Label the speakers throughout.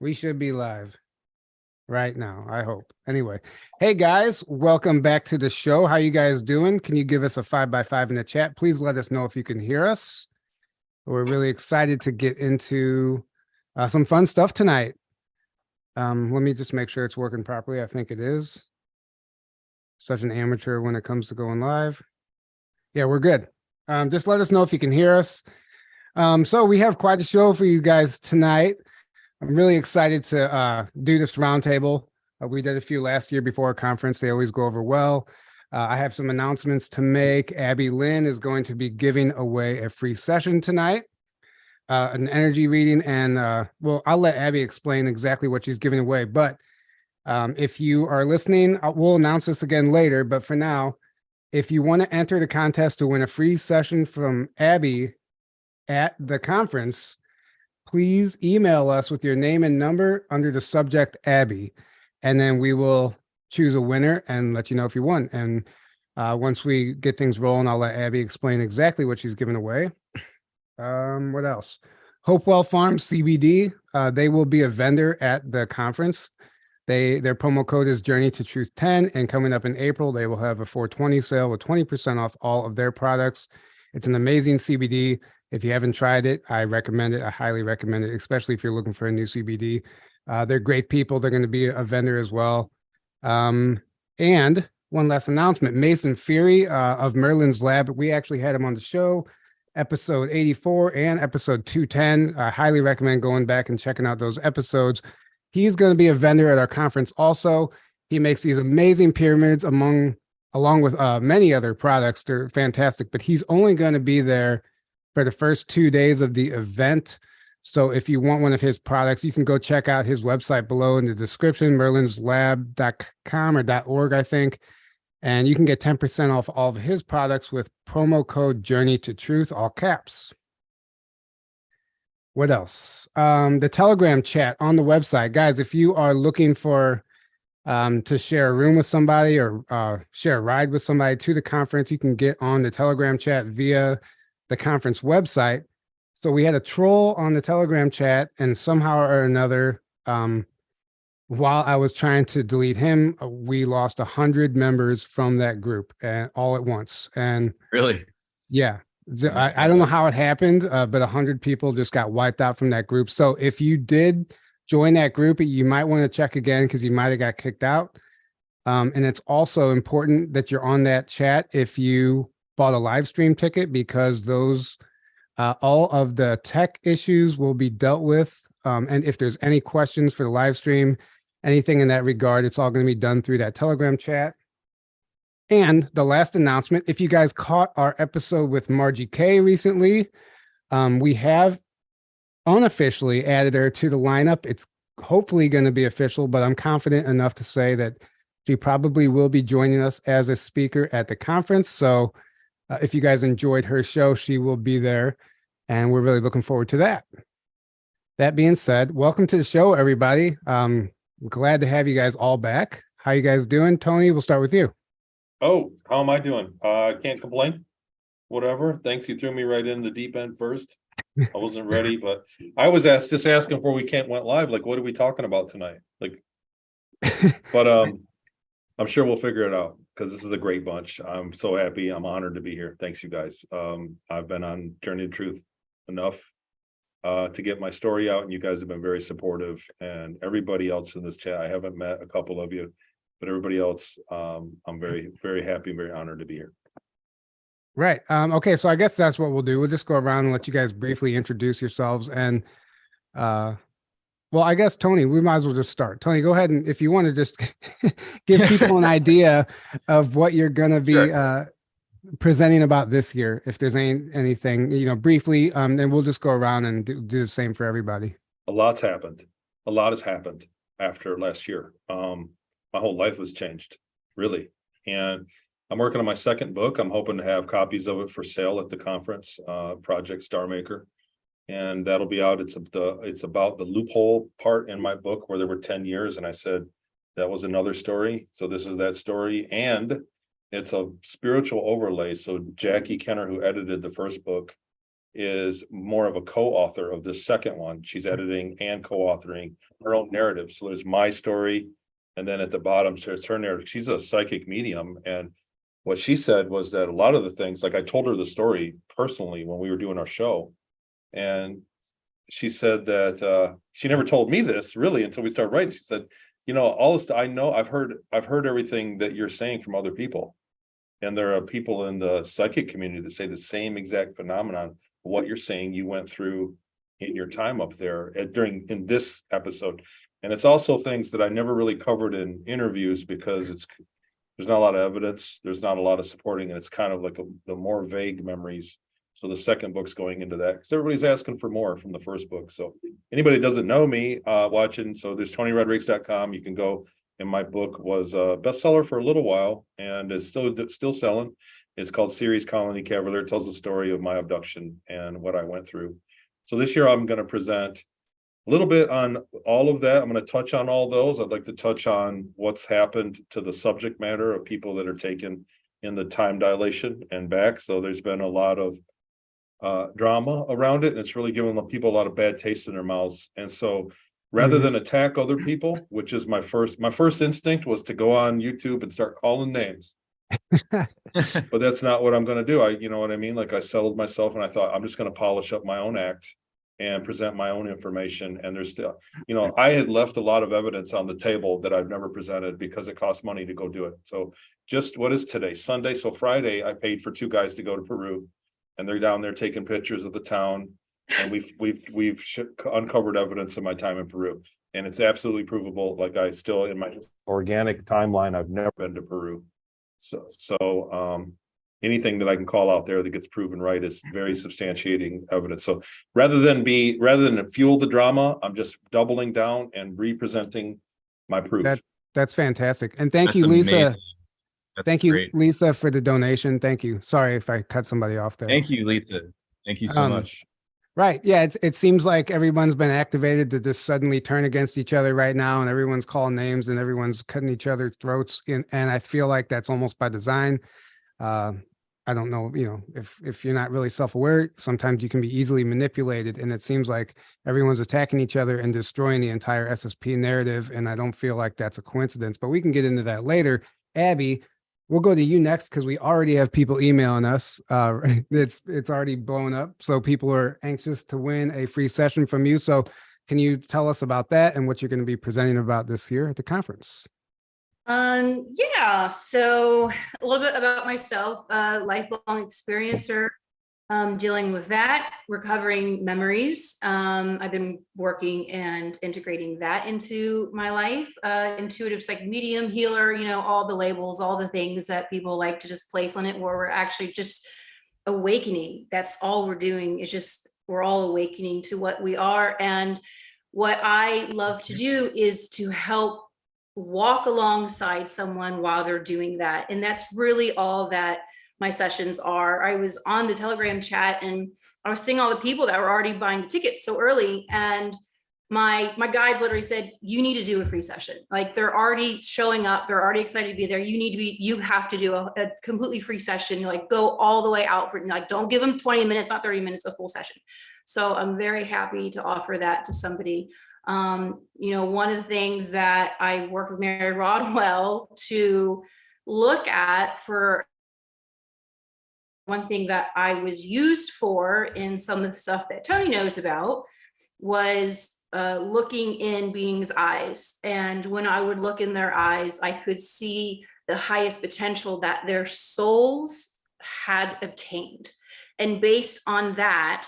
Speaker 1: We should be live right now, I hope. Anyway, hey guys, welcome back to the show. How you guys doing? Can you give us a 5x5 in the chat? Please let us know if you can hear us. We're really excited to get into some fun stuff tonight. Let me just make sure it's working properly. I think it is. Such an amateur when it comes to going live. Yeah, we're good. Just let us know if you can hear us. So we have quite a show for you guys tonight. I'm really excited to do this roundtable. We did a few last year before a conference. They always go over well. I have some announcements to make. LYNN is going to be giving away a free session tonight, an energy reading. And well, I'll let Abby explain exactly what she's giving away. But if you are listening, we'll announce this again later. But for now, if you want to enter the contest to win a free session from Abby at the conference, please email us with your name and number under the subject Abby, and then we will choose a winner and let you know if you won. And once we get things rolling, I'll let Abby explain exactly what she's giving away. What else? Hopewell Farms CBD, they will be a vendor at the conference. Their promo code is Journey to Truth 10, and coming up in April, they will have a 420 sale with 20% off all of their products. It's an amazing CBD. If you haven't tried it, I recommend it. I highly recommend it, especially if you're looking for a new CBD. They're great people. They're going to be a vendor as well. And one last announcement, Mason Fury of Merlin's Lab. We actually had him on the show, episode 84 and episode 210. I highly recommend going back and checking out those episodes. He's going to be a vendor at our conference also. He makes these amazing pyramids along with many other products. They're fantastic, but he's only going to be there for the first 2 days of the event. So if you want one of his products, you can go check out his website below in the description, merlinslab.com or .org, I think. And you can get 10% off all of his products with promo code Journey to Truth, all caps. What else? The Telegram chat on the website. Guys, if you are looking for to share a room with somebody or share a ride with somebody to the conference, you can get on the Telegram chat via the conference website. So we had a troll on the Telegram chat, and somehow or another, while I was trying to delete him, we lost 100 members from that group all at once. And
Speaker 2: really,
Speaker 1: yeah, I don't know how it happened, but 100 people just got wiped out from that group. So if you did join that group, you might want to check again because you might have got kicked out. And it's also important that you're on that chat if you bought a live stream ticket, because those all of the tech issues will be dealt with. And if there's any questions for the live stream, anything in that regard, it's all going to be done through that Telegram chat. And the last announcement, if you guys caught our episode with Margie K recently, we have unofficially added her to the lineup. It's hopefully going to be official, but I'm confident enough to say that she probably will be joining us as a speaker at the conference. So if you guys enjoyed her show, she will be there, and we're really looking forward to that. That being said, welcome to the show, everybody. Glad to have you guys all back. How you guys doing? Tony, we'll start with you.
Speaker 3: Oh, how am I doing? Can't complain. Whatever. Thanks. You threw me right in the deep end first. I wasn't ready, but I was just asking before we went live, like, what are we talking about tonight? Like, but I'm sure we'll figure it out because this is a great bunch. I'm so happy. I'm honored to be here. Thanks, you guys. I've been on Journey to Truth enough to get my story out, and you guys have been very supportive. And everybody else in this chat, I haven't met a couple of you, but everybody else, I'm very, very happy and very honored to be here.
Speaker 1: Right. Okay. So I guess that's what we'll do. We'll just go around and let you guys briefly introduce yourselves. And well, I guess, Tony, we might as well just start. Tony, go ahead. And if you want to just give people an idea of what you're going to be sure. Presenting about this year, if there's anything, briefly, then we'll just go around and do the same for everybody.
Speaker 3: A lot's happened. A lot has happened after last year. My whole life was changed, really. And I'm working on my second book. I'm hoping to have copies of it for sale at the conference, Project Star Maker. And that'll be out. It's about the loophole part in my book where there were 10 years. And I said, that was another story. So this is that story. And it's a spiritual overlay. So Jackie Kenner, who edited the first book, is more of a co-author of this second one. She's editing and co-authoring her own narrative. So there's my story, and then at the bottom, so it's her narrative. She's a psychic medium, and what she said was that a lot of the things, like I told her the story personally when we were doing our show, and she said that she never told me this really until we started writing. She said, all this, I know I've heard everything that you're saying from other people. And there are people in the psychic community that say the same exact phenomenon, what you're saying you went through in your time up there in this episode. And it's also things that I never really covered in interviews because there's not a lot of evidence. There's not a lot of supporting, and it's kind of like the more vague memories. So the second book's going into that because everybody's asking for more from the first book. So anybody that doesn't know me watching, so there's TonyRedrakes.com. You can go, and my book was a bestseller for a little while and is still selling. It's called Ceres Colony Cavalier. It tells the story of my abduction and what I went through. So this year I'm going to present a little bit on all of that. I'm going to touch on all those. I'd like to touch on what's happened to the subject matter of people that are taken in the time dilation and back. So there's been a lot of drama around it, and it's really given people a lot of bad taste in their mouths. And so rather than attack other people, which is my first instinct was to go on YouTube and start calling names. But that's not what I'm going to do. You know what I mean? Like I settled myself and I thought I'm just going to polish up my own act and present my own information. And there's still, I had left a lot of evidence on the table that I've never presented because it costs money to go do it. So just what is today? Sunday. So Friday, I paid for 2 guys to go to Peru, and they're down there taking pictures of the town. And we've uncovered evidence of my time in Peru, and it's absolutely provable. Like I still in my organic timeline, I've never been to Peru. So anything that I can call out there that gets proven right is very substantiating evidence. So rather than fuel the drama, I'm just doubling down and representing my proof.
Speaker 1: That's fantastic. And thank you, Lisa. Thank you, Lisa, for the donation. Thank you. Sorry if I cut somebody off there.
Speaker 2: Thank you, Lisa. Thank you so much.
Speaker 1: Right. Yeah. It seems like everyone's been activated to just suddenly turn against each other right now, and everyone's calling names and everyone's cutting each other's throats. And I feel like that's almost by design. I don't know, if you're not really self-aware, sometimes you can be easily manipulated, and it seems like everyone's attacking each other and destroying the entire SSP narrative. And I don't feel like that's a coincidence, but we can get into that later. Abby, we'll go to you next because we already have people emailing us. It's already blown up. So people are anxious to win a free session from you. So can you tell us about that and what you're going to be presenting about this year at the conference?
Speaker 4: Yeah, so a little bit about myself, lifelong experiencer, dealing with that, recovering memories. I've been working and integrating that into my life. Intuitive psychic medium, healer, all the labels, all the things that people like to just place on it, where we're actually just awakening. That's all we're doing, is just, we're all awakening to what we are. And what I love to do is to help walk alongside someone while they're doing that. And that's really all that my sessions are. I was on the Telegram chat and I was seeing all the people that were already buying the tickets so early. And my guides literally said, you need to do a free session. Like, they're already showing up. They're already excited to be there. You have to do a completely free session. Like, go all the way out for, like, don't give them 20 minutes, not 30 minutes, a full session. So I'm very happy to offer that to somebody. One of the things that I work with Mary Rodwell to look at, for one thing that I was used for in some of the stuff that Tony knows about, was looking in beings' eyes. And when I would look in their eyes, I could see the highest potential that their souls had obtained. And based on that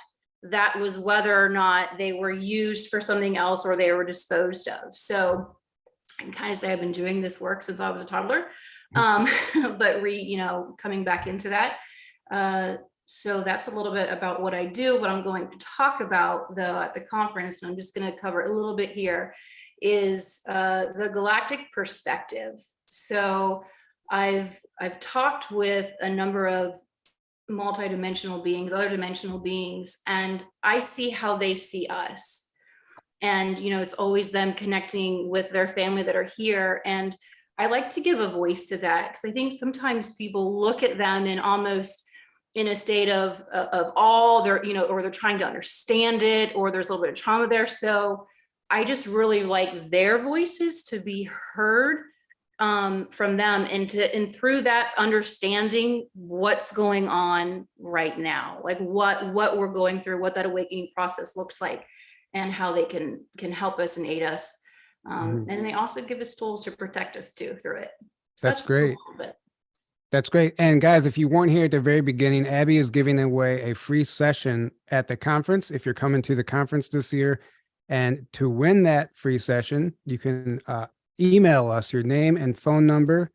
Speaker 4: was whether or not they were used for something else or they were disposed of. So I can kind of say I've been doing this work since I was a toddler, but coming back into that. So that's a little bit about what I do. What I'm going to talk about, though, at the conference, and I'm just going to cover a little bit here, is the galactic perspective. So I've talked with a number of multidimensional beings, other dimensional beings, and I see how they see us. And, it's always them connecting with their family that are here. And I like to give a voice to that, because I think sometimes people look at them and almost in a state of awe, they're, you know, or they're trying to understand it, or there's a little bit of trauma there. So I just really like their voices to be heard from them, and through that understanding what's going on right now, like what we're going through, what that awakening process looks like, and how they can help us and aid us. And they also give us tools to protect us too through it. So
Speaker 1: That's
Speaker 4: just a
Speaker 1: great.
Speaker 4: little bit.
Speaker 1: That's great. And guys, if you weren't here at the very beginning, Abby is giving away a free session at the conference if you're coming to the conference this year. And to win that free session, you can email us your name and phone number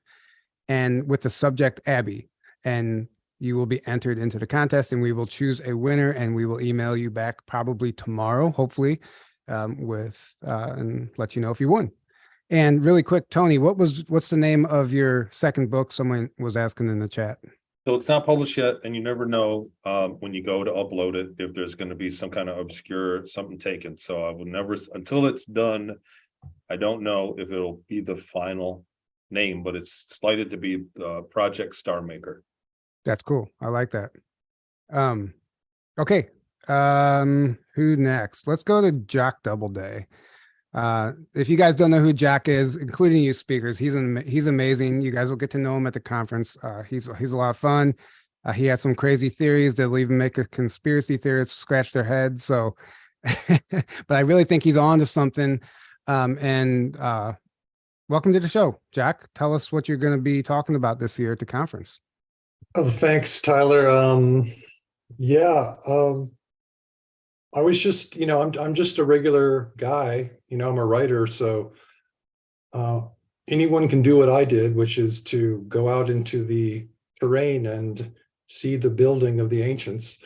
Speaker 1: and with the subject Abby, and you will be entered into the contest, and we will choose a winner, and we will email you back probably tomorrow, hopefully, and let you know if you won. And really quick, Tony, what's the name of your second book? Someone was asking in the chat.
Speaker 3: So it's not published yet, and you never know when you go to upload it if there's going to be some kind of obscure something taken. So I will never, until it's done, I don't know if it'll be the final name, but it's slated to be Project Star Maker.
Speaker 1: That's cool. I like that. Okay. Who next? Let's go to Jack Doubleday. If you guys don't know who Jack is, including you speakers, he's amazing. You guys will get to know him at the conference. He's a lot of fun. He has some crazy theories that'll even make a conspiracy theorist scratch their head. So, but I really think he's on to something. Welcome to the show, Jack. Tell us what you're going to be talking about this year at the conference.
Speaker 5: Oh, thanks, Tyler. I was just, I'm just a regular guy, I'm a writer. So anyone can do what I did, which is to go out into the terrain and see the building of the ancients.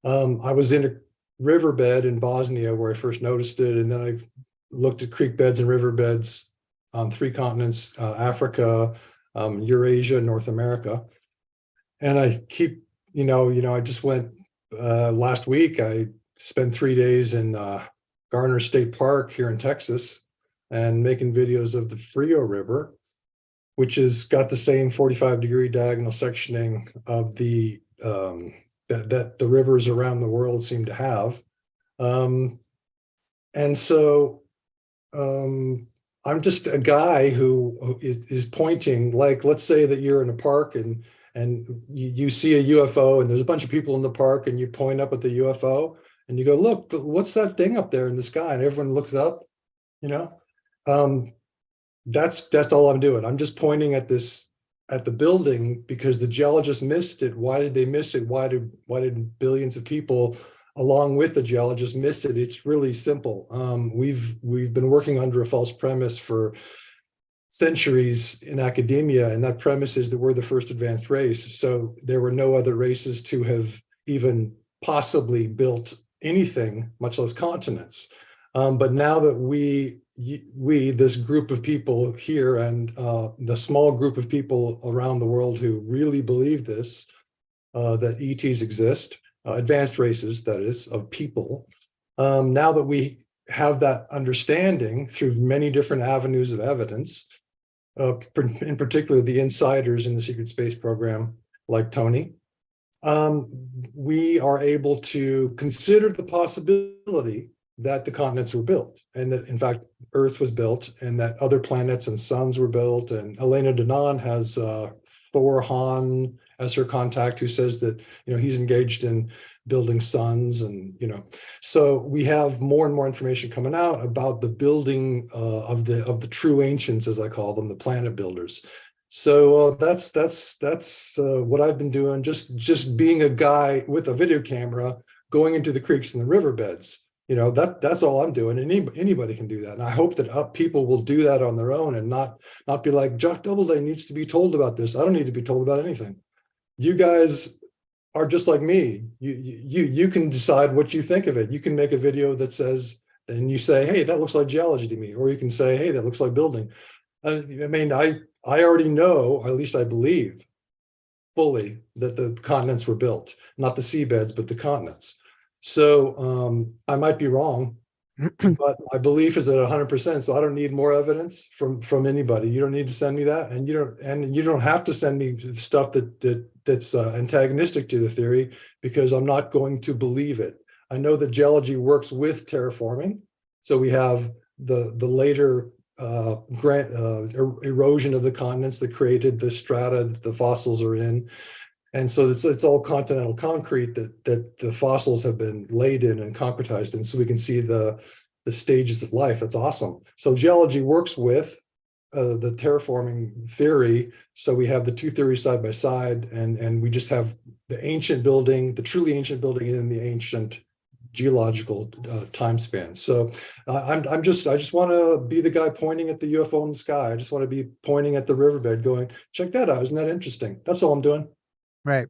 Speaker 5: I was in a riverbed in Bosnia where I first noticed it. And then I've looked at creek beds and riverbeds on 3 continents, Africa, Eurasia, North America. And I keep, I just went last week, I spent 3 days in Garner State Park here in Texas and making videos of the Frio River, which has got the same 45-degree diagonal sectioning of the that the rivers around the world seem to have. And so I'm just a guy who is pointing, like, let's say that you're in a park and you see a UFO and there's a bunch of people in the park and you point up at the UFO and you go, look, what's that thing up there in the sky? And everyone looks up, that's all I'm doing. I'm just pointing at the building because the geologists missed it. Why did they miss it? Why did billions of people along with the geologists miss it? It's really simple. We've been working under a false premise for centuries in academia, and that premise is that we're the first advanced race. So there were no other races to have even possibly built anything, much less continents. But now that we, this group of people here and the small group of people around the world who really believe this, that ETs exist, advanced races, that is, of people, now that we have that understanding through many different avenues of evidence, in particular the insiders in the secret space program, like Tony, we are able to consider the possibility that the continents were built, and that in fact Earth was built, and that other planets and suns were built. And Elena Danaan has Thor Hahn as her contact, who says that he's engaged in building suns, and so we have more and more information coming out about the building of the true ancients, as I call them, the planet builders. So that's what I've been doing, just being a guy with a video camera going into the creeks and the riverbeds. That's all I'm doing, and anybody can do that. And I hope that people will do that on their own and not be like, Jack Doubleday needs to be told about this. I don't need to be told about anything. You guys are just like me. You can decide what you think of it. You can make a video that says, and you say, hey, that looks like geology to me, or you can say, hey, that looks like building. I already know, or at least I believe fully, that the continents were built, not the seabeds, but the continents. So I might be wrong, but my belief is at 100%. So I don't need more evidence from anybody. You don't need to send me that, and you don't have to send me stuff that that's antagonistic to the theory because I'm not going to believe it. I know that geology works with terraforming. So we have the later erosion of the continents that created the strata that the fossils are in. And so it's all continental concrete that the fossils have been laid in and concretized in, so we can see the stages of life. That's awesome. So geology works with the terraforming theory. So we have the two theories side by side, and we just have the ancient building, the truly ancient building in the ancient geological time span. So I just want to be the guy pointing at the UFO in the sky. I just want to be pointing at the riverbed going, check that out. Isn't that interesting? That's all I'm doing.
Speaker 1: Right.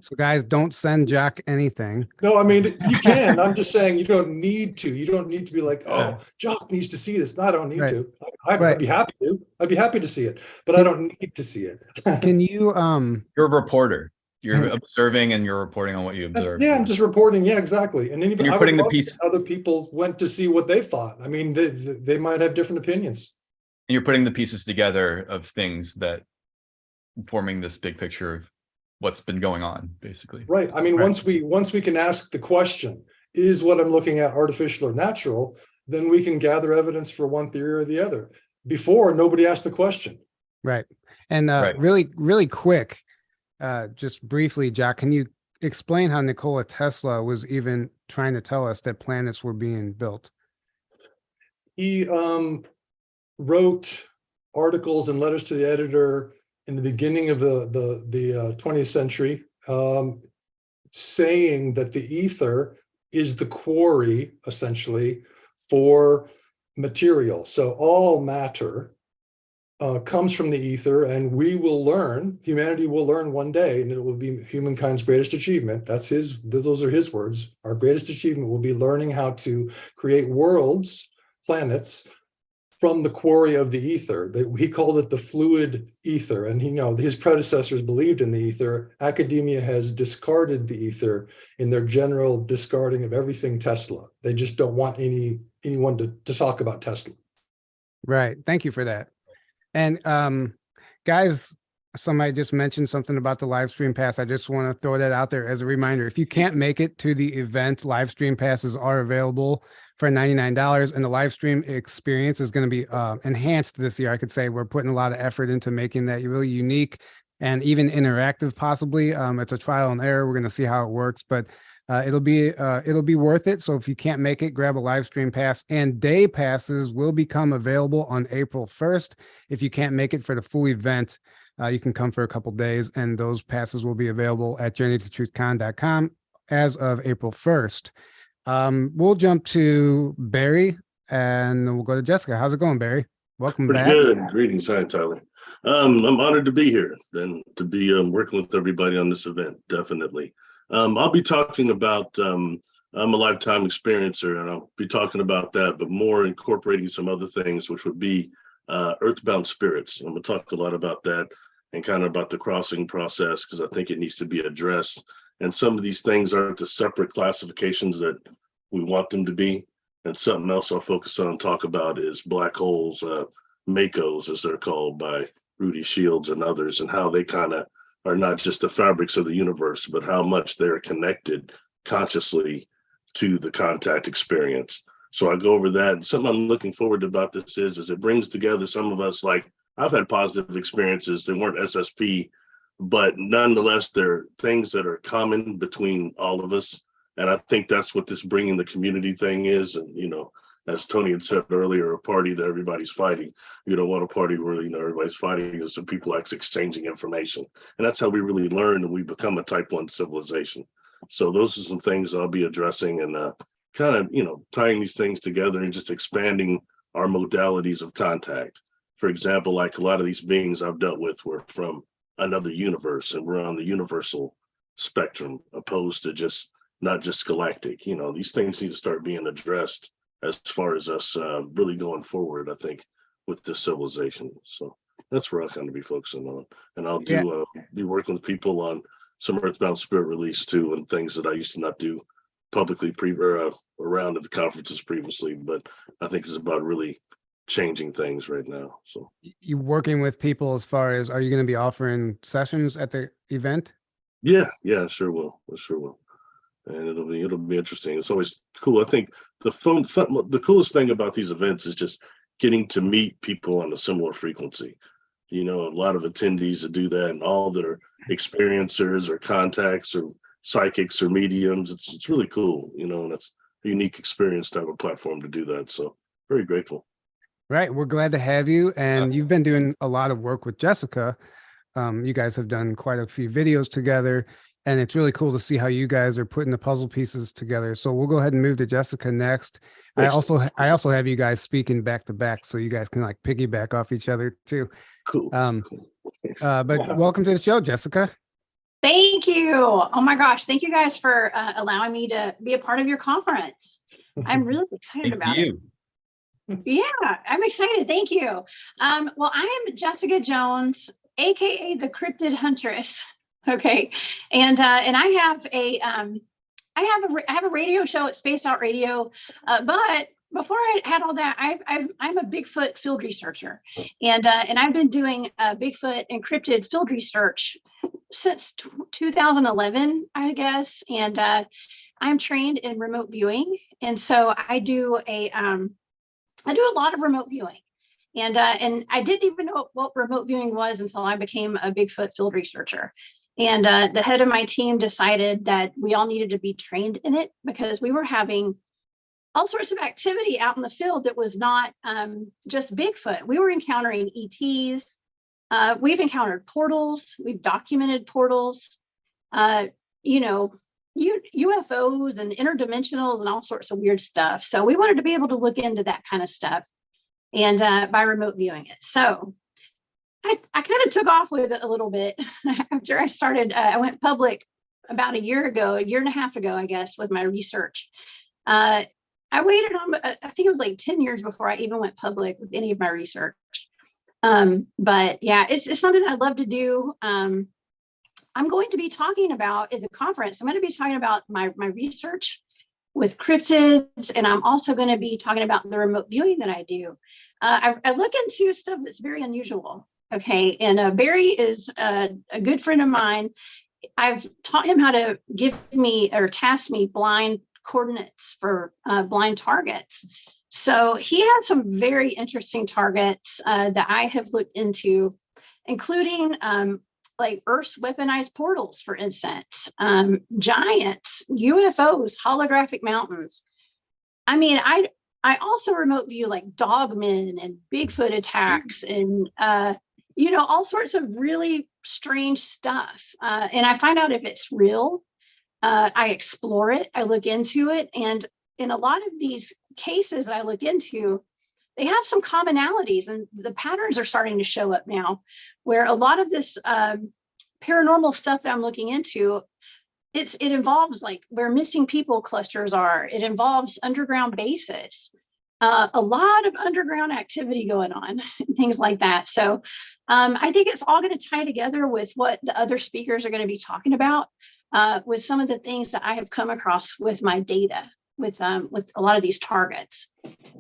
Speaker 1: So guys, don't send Jack anything.
Speaker 5: No, I mean, you can. I'm just saying you don't need to. You don't need to be like, oh,
Speaker 1: Yeah.
Speaker 5: Jock needs to see this. No, I don't need
Speaker 1: Right.
Speaker 5: to. I'd
Speaker 1: Right.
Speaker 5: be happy to. I'd be happy to see it, but I don't need to see it.
Speaker 1: Can you
Speaker 2: You're a reporter. You're observing and you're reporting on what you observe.
Speaker 5: Yeah, I'm just reporting. Yeah, exactly. And anybody,
Speaker 2: you're
Speaker 5: I would
Speaker 2: putting the
Speaker 5: love
Speaker 2: piece-
Speaker 5: if other people went to see what they thought. I mean, they might have different opinions.
Speaker 2: And you're putting the pieces together of things that forming this big picture of what's been going on, basically.
Speaker 5: Right. I mean,
Speaker 1: Right.
Speaker 5: once we can ask the question, is what I'm looking at artificial or natural, then we can gather evidence for one theory or the other. Before, nobody asked the question.
Speaker 1: right? And
Speaker 2: Right.
Speaker 1: really quick, just briefly, Jack, can you explain how Nikola Tesla was even trying to tell us that planets were being built?
Speaker 5: He wrote articles and letters to the editor in the beginning of the 20th century, saying that the ether is the quarry, essentially, for material. So all matter comes from the ether, and we will learn, humanity will learn one day, and it will be humankind's greatest achievement. Those are his words. Our greatest achievement will be learning how to create worlds, planets, from the quarry of the ether. He called it the fluid ether, and his predecessors believed in the ether. Academia has discarded the ether in their general discarding of everything Tesla. They just don't want anyone to talk about Tesla.
Speaker 1: Right. Thank you for that. And guys, somebody just mentioned something about the live stream pass. I just want to throw that out there as a reminder. If you can't make it to the event, live stream passes are available for $99, and the live stream experience is going to be enhanced this year. I could say we're putting a lot of effort into making that really unique and even interactive, possibly. It's a trial and error. We're going to see how it works, but it'll be worth it. So if you can't make it, grab a live stream pass, and day passes will become available on April 1st. If you can't make it for the full event, you can come for a couple days, and those passes will be available at journeytotruthcon.com as of April 1st. We'll jump to Barry, and then we'll go to Jessica. How's it going, Barry? Welcome
Speaker 6: Pretty
Speaker 1: back.
Speaker 6: good. Greetings. Hi, Tyler. I'm honored to be here and to be working with everybody on this event, definitely. I'll be talking about, I'm a lifetime experiencer, and I'll be talking about that, but more incorporating some other things, which would be earthbound spirits. I'm going to talk a lot about that and kind of about the crossing process, because I think it needs to be addressed. And some of these things aren't the separate classifications that we want them to be. And something else I'll focus on and talk about is black holes, MACOs, as they're called by Rudy Shields and others, and how they kind of are not just the fabrics of the universe, but how much they're connected consciously to the contact experience. So I go over that. And something I'm looking forward to about this is it brings together some of us. Like, I've had positive experiences. They weren't SSP, but nonetheless, they're things that are common between all of us. And I think that's what this bringing the community thing is. And, as Tony had said earlier, a party that everybody's fighting. You don't want a party where, everybody's fighting. There's some people actually exchanging information. And that's how we really learn, and we become a type 1 civilization. So those are some things I'll be addressing, and kind of, tying these things together and just expanding our modalities of contact. For example, like a lot of these beings I've dealt with were from another universe, and we're on the universal spectrum, opposed to not just galactic. These things need to start being addressed as far as us really going forward, I think, with this civilization. So that's where I'll kind of be focusing on. And I'll be working with people on some earthbound spirit release too, and things that I used to not do publicly around at the conferences previously, but I think it's about really changing things right now. So
Speaker 1: You working with people as far as, are you going to be offering sessions at the event?
Speaker 6: Yeah, sure will. I sure will. And it'll be interesting. It's always cool. I think the coolest thing about these events is just getting to meet people on a similar frequency. You know, a lot of attendees that do that, and all that are experiencers or contacts or psychics or mediums. It's really cool, you know, and it's a unique experience to have a platform to do that. So very grateful.
Speaker 1: Right. We're glad to have you. And you've been doing a lot of work with Jessica. You guys have done quite a few videos together, and it's really cool to see how you guys are putting the puzzle pieces together. So we'll go ahead and move to Jessica next. I also have you guys speaking back to back, so you guys can like piggyback off each other too.
Speaker 6: Cool. Cool.
Speaker 1: But welcome to the show, Jessica.
Speaker 7: Thank you. Oh my gosh. Thank you guys for allowing me to be a part of your conference. I'm really excited about it. Yeah, I'm excited. Thank you. Well, I am Jessica Jones, AKA the Cryptid Huntress. Okay. And I have a radio show at Spaced Out Radio. But before I had all that, I'm a Bigfoot field researcher, and I've been doing Bigfoot and cryptid field research since 2011, I guess. And I'm trained in remote viewing, and so I do a lot of remote viewing. And I didn't even know what remote viewing was until I became a Bigfoot field researcher. And the head of my team decided that we all needed to be trained in it because we were having all sorts of activity out in the field that was not just Bigfoot. We were encountering ETs. We've encountered portals. We've documented portals, you know, UFOs and interdimensionals and all sorts of weird stuff. So we wanted to be able to look into that kind of stuff, and by remote viewing it. So I kind of took off with it a little bit after I started. I went public about a year and a half ago, I guess, with my research. I waited on, I think it was like 10 years before I even went public with any of my research. But yeah, it's something I'd love to do. I'm going to be talking about at the conference. I'm going to be talking about my research with cryptids, and I'm also going to be talking about the remote viewing that I do. I look into stuff that's very unusual. Okay, and Barry is a good friend of mine. I've taught him how to give me or task me blind coordinates for blind targets. So he has some very interesting targets that I have looked into, including like Earth's weaponized portals, for instance, giants, UFOs, holographic mountains. I mean, I also remote view like dogmen and Bigfoot attacks and, you know, all sorts of really strange stuff. And I find out if it's real. I explore it, I look into it. And in a lot of these cases that I look into, they have some commonalities, and the patterns are starting to show up now, where a lot of this paranormal stuff that I'm looking into, it involves like where missing people clusters are. It involves underground bases, a lot of underground activity going on, things like that. So I think it's all going to tie together with what the other speakers are going to be talking about, with some of the things that I have come across with my data, with a lot of these targets.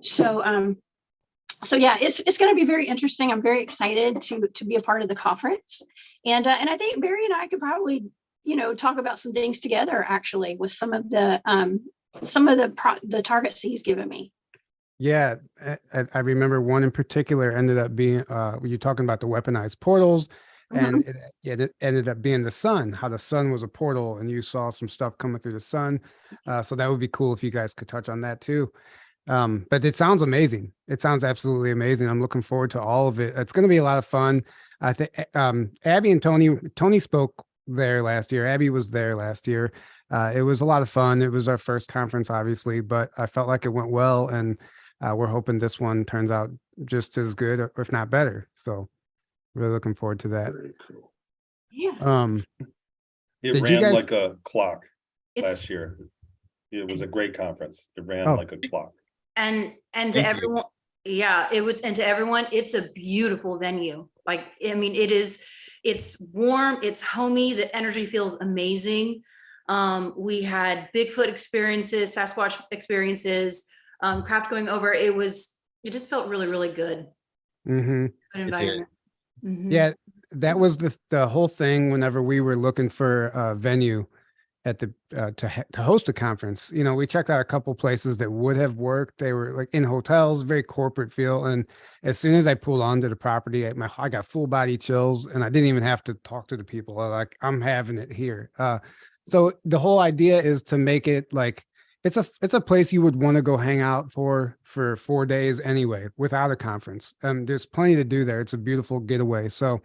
Speaker 7: So yeah, it's going to be very interesting. I'm very excited to be a part of the conference, and I think Barry and I could probably, you know, talk about some things together actually with some of the targets he's given me.
Speaker 1: Yeah, I remember one in particular ended up being you're talking about the weaponized portals, and it ended up being the sun, how the sun was a portal, and you saw some stuff coming through the sun. So that would be cool if you guys could touch on that too. But it sounds amazing. It sounds absolutely amazing. I'm looking forward to all of it. It's going to be a lot of fun. I think Abby and Tony spoke there last year. Abby was there last year. It was a lot of fun. It was our first conference, obviously, but I felt like it went well, and we're hoping this one turns out just as good, or if not better. So really looking forward to that.
Speaker 6: Very cool.
Speaker 7: Yeah.
Speaker 3: It
Speaker 1: Did you
Speaker 3: ran
Speaker 1: guys-
Speaker 3: like a clock
Speaker 4: It's
Speaker 3: last year. It was a great conference. It ran
Speaker 1: Oh.
Speaker 3: like a clock.
Speaker 4: and to
Speaker 2: Thank you.
Speaker 4: everyone, yeah, it would, and to everyone, it's a beautiful venue. Like, I mean, it's warm, it's homey, the energy feels amazing. We had Bigfoot experiences, Sasquatch experiences, craft going over. It just felt really, really good.
Speaker 1: Mm-hmm.
Speaker 4: Good environment. Mhm.
Speaker 1: Yeah, that was the whole thing whenever we were looking for a venue at the to host a conference. You know, we checked out a couple places that would have worked. They were like in hotels, very corporate feel. And as soon as I pulled onto the property, I got full body chills, and I didn't even have to talk to the people. Like, I'm having it here. So the whole idea is to make it like it's a place you would want to go hang out for 4 days anyway, without a conference. There's plenty to do there. It's a beautiful getaway. So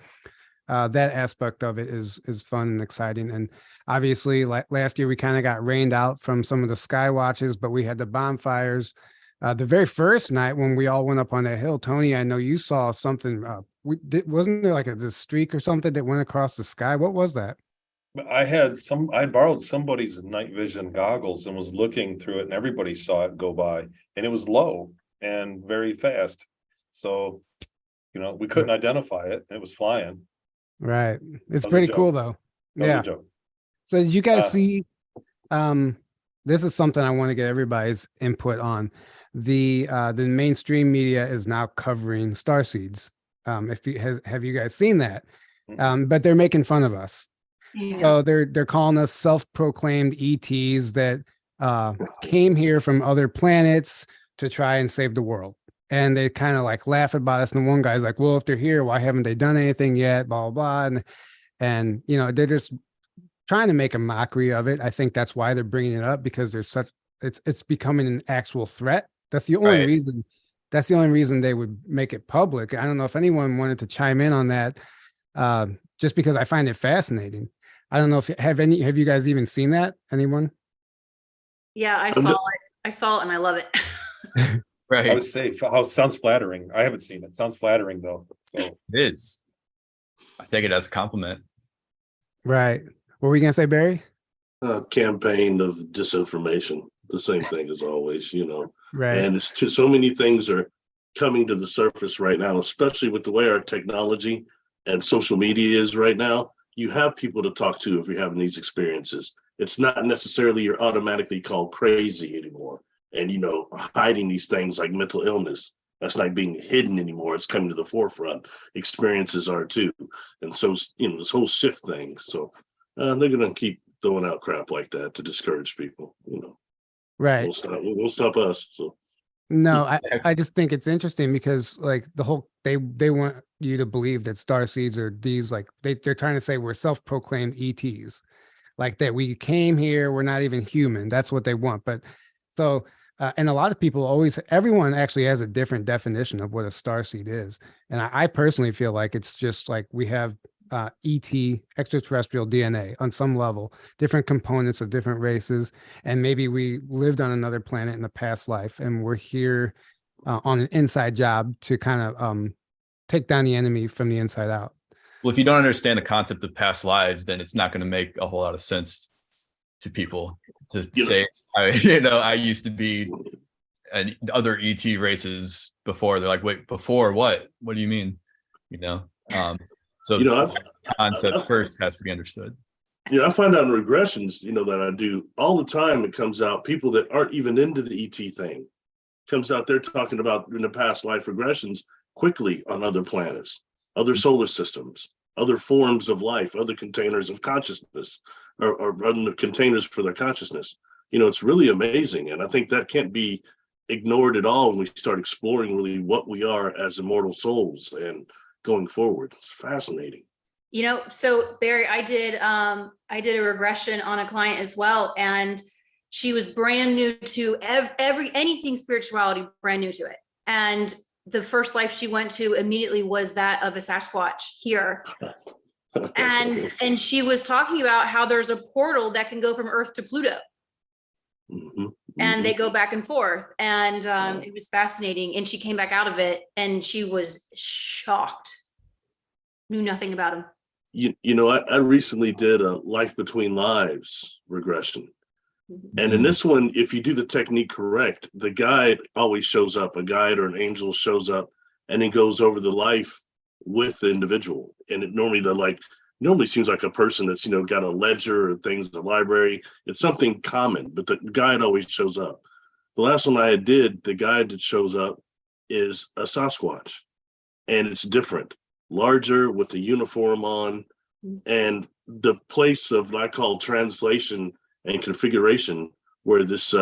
Speaker 1: that aspect of it is fun and exciting. And obviously, last year we kind of got rained out from some of the sky watches, but we had the bonfires. The very first night when we all went up on that hill, Tony, I know you saw something. Wasn't there like this streak or something that went across the sky? What was that?
Speaker 3: I borrowed somebody's night vision goggles and was looking through it, and everybody saw it go by, and it was low and very fast. So, you know, we couldn't identify it. It was flying.
Speaker 1: Right. It's
Speaker 3: That was a
Speaker 1: pretty
Speaker 3: joke.
Speaker 1: cool though.
Speaker 3: That was a
Speaker 1: Yeah.
Speaker 3: joke.
Speaker 1: So did you guys see, this is something I want to get everybody's input on. The mainstream media is now covering starseeds. If you have you guys seen that? But they're making fun of us. So they're calling us self-proclaimed ETs that came here from other planets to try and save the world. And they kind of like laugh about us. And one guy's like, well, if they're here, why haven't they done anything yet? Blah, blah, blah. And you know, they're just trying to make a mockery of it. I think that's why they're bringing it up, because there's it's becoming an actual threat. That's the only reason. That's the only reason they would make it public. I don't know if anyone wanted to chime in on that, just because I find it fascinating. I don't know if have you guys even seen that? Anyone?
Speaker 4: Yeah, I saw it. I saw it and I love it.
Speaker 2: Right.
Speaker 3: I would say how sounds flattering. I haven't seen it. Sounds flattering though. So
Speaker 2: It is. I take it as a compliment.
Speaker 1: Right. What were you gonna say, Barry?
Speaker 6: Campaign of disinformation, the same thing as always, you know.
Speaker 1: Right.
Speaker 6: And it's just so many things are coming to the surface right now, especially with the way our technology and social media is right now. You have people to talk to if you're having these experiences. It's not necessarily you're automatically called crazy anymore. And, you know, hiding these things like mental illness, that's not being hidden anymore. It's coming to the forefront. Experiences are too. And so, you know, this whole shift thing. So they're going to keep throwing out crap like that to discourage people, you know.
Speaker 1: Right.
Speaker 6: Won't stop us. So.
Speaker 1: No, I just think it's interesting because like the whole they want you to believe that starseeds are these like they're trying to say we're self-proclaimed ETs, like that we came here, we're not even human. That's what they want. But so and a lot of people everyone actually has a different definition of what a starseed is. And I personally feel like it's just like we have ET, extraterrestrial DNA on some level, different components of different races, and maybe we lived on another planet in a past life, and we're here on an inside job to kind of take down the enemy from the inside out.
Speaker 2: Well, if you don't understand the concept of past lives, then it's not going to make a whole lot of sense to people to say, I used to be and other ET races before. They're like, wait, before what? What do you mean? You know. So
Speaker 6: you know,
Speaker 2: the concept first has to be understood.
Speaker 6: You know, I find out in regressions, you know, that I do all the time. It comes out people that aren't even into the ET thing comes out. They're talking about in the past life regressions quickly on other planets, other solar systems, other forms of life, other containers of consciousness, or other containers for their consciousness. You know, it's really amazing, and I think that can't be ignored at all when we start exploring really what we are as immortal souls and going forward. It's fascinating.
Speaker 4: You know, so Barry, I did a regression on a client as well, and she was brand new to anything spirituality, brand new to it. And the first life she went to immediately was that of a Sasquatch here. And she was talking about how there's a portal that can go from Earth to Pluto.
Speaker 6: Mm-hmm.
Speaker 4: And they go back and forth, and it was fascinating. And she came back out of it and she was shocked, knew nothing about him.
Speaker 6: You know, I recently did a life between lives regression. And in this one, if you do the technique correct, the guide always shows up. A guide or an angel shows up and then goes over the life with the individual. And it normally seems like a person that's, you know, got a ledger or things, the library. It's something common, but the guide always shows up. The last one I did, the guide that shows up is a Sasquatch, and it's different. larger with a uniform on, and the place of what I call translation and configuration, where this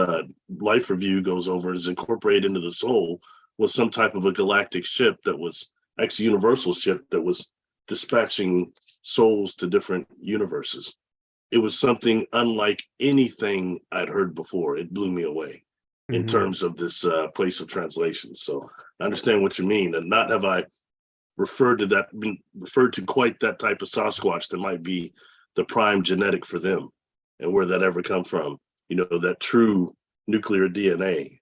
Speaker 6: life review goes over, is incorporated into the soul, was some type of a galactic ship that was actually a universal ship that was dispatching souls to different universes. It was something unlike anything I'd heard before. It blew me away in terms of this place of translation. So I understand what you mean, and not have I referred to quite that type of Sasquatch that might be the prime genetic for them, and where that ever come from. You know, that true nuclear DNA.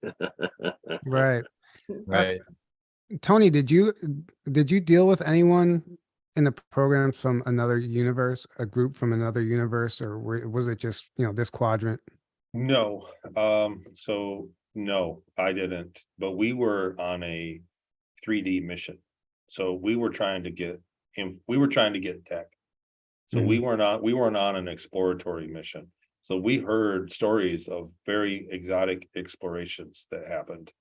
Speaker 1: Right.
Speaker 2: Right.
Speaker 1: Tony, did you deal with anyone in the programs from another universe, a group from another universe, or was it just, this quadrant?
Speaker 3: No, so no, I didn't, but we were on a 3D mission. So we were trying to get tech. So we weren't on an exploratory mission. So we heard stories of very exotic explorations that happened.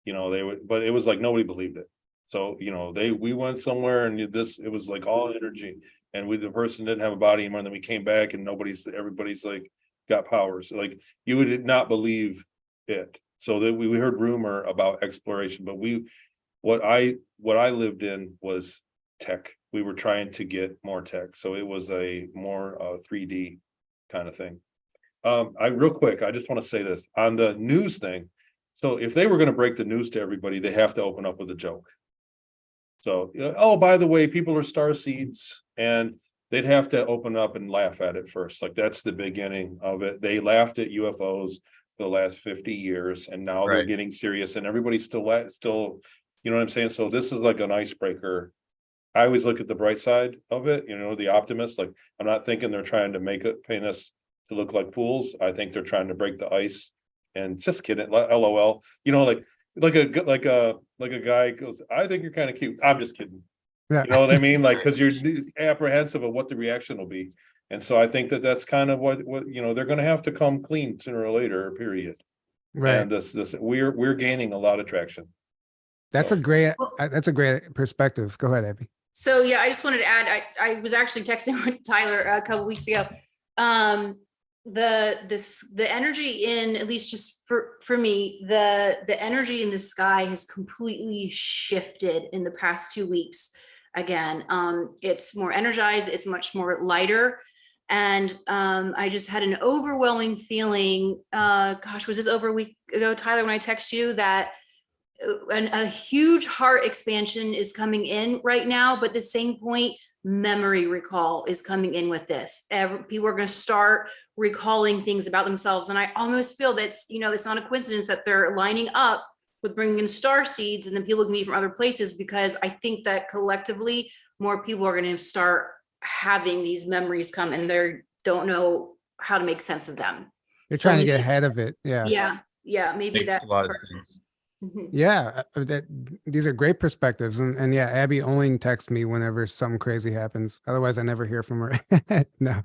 Speaker 3: But it was like nobody believed it. So, we went somewhere and it was like all energy, and the person didn't have a body anymore. And then we came back and everybody's like got powers. Like you would not believe it. So that we heard rumor about exploration, but what I lived in was tech. We were trying to get more tech. So it was a more 3D kind of thing. Real quick, I just want to say this on the news thing. So if they were going to break the news to everybody, they have to open up with a joke. So, oh, by the way, people are starseeds, and they'd have to open up and laugh at it first. Like that's the beginning of it. They laughed at UFOs for the last 50 years, and now they're getting serious, and everybody's still, you know what I'm saying? So this is like an icebreaker. I always look at the bright side of it, the optimist. Like I'm not thinking they're trying to paint us to look like fools. I think they're trying to break the ice. And just kidding, LOL. Like a guy goes, I think you're kind of cute. I'm just kidding.
Speaker 1: Yeah.
Speaker 3: You know what I mean? Like, because you're apprehensive of what the reaction will be. And so I think that's kind of what they're going to have to come clean sooner or later. Period.
Speaker 1: Right.
Speaker 3: And we're gaining a lot of traction.
Speaker 1: That's a great perspective. Go ahead, Abby.
Speaker 4: So yeah, I just wanted to add, I was actually texting with Tyler a couple weeks ago. The energy in, at least just for me, the energy in the sky has completely shifted in the past 2 weeks. Again, it's more energized, it's much more lighter. And I just had an overwhelming feeling, was this over a week ago, Tyler, when I text you that a huge heart expansion is coming in right now, but at the same point, memory recall is coming in with this. People are going to start recalling things about themselves. And I almost feel that's, it's not a coincidence that they're lining up with bringing in star seeds, and then people can be from other places, because I think that collectively more people are going to start having these memories come, and they don't know how to make sense of them.
Speaker 1: You're trying to get ahead of it. Yeah.
Speaker 4: Yeah. Maybe
Speaker 2: Makes
Speaker 4: that's
Speaker 2: a lot of sense.
Speaker 1: Yeah, these are great perspectives, and yeah, Abby only texts me whenever something crazy happens. Otherwise, I never hear from her. No,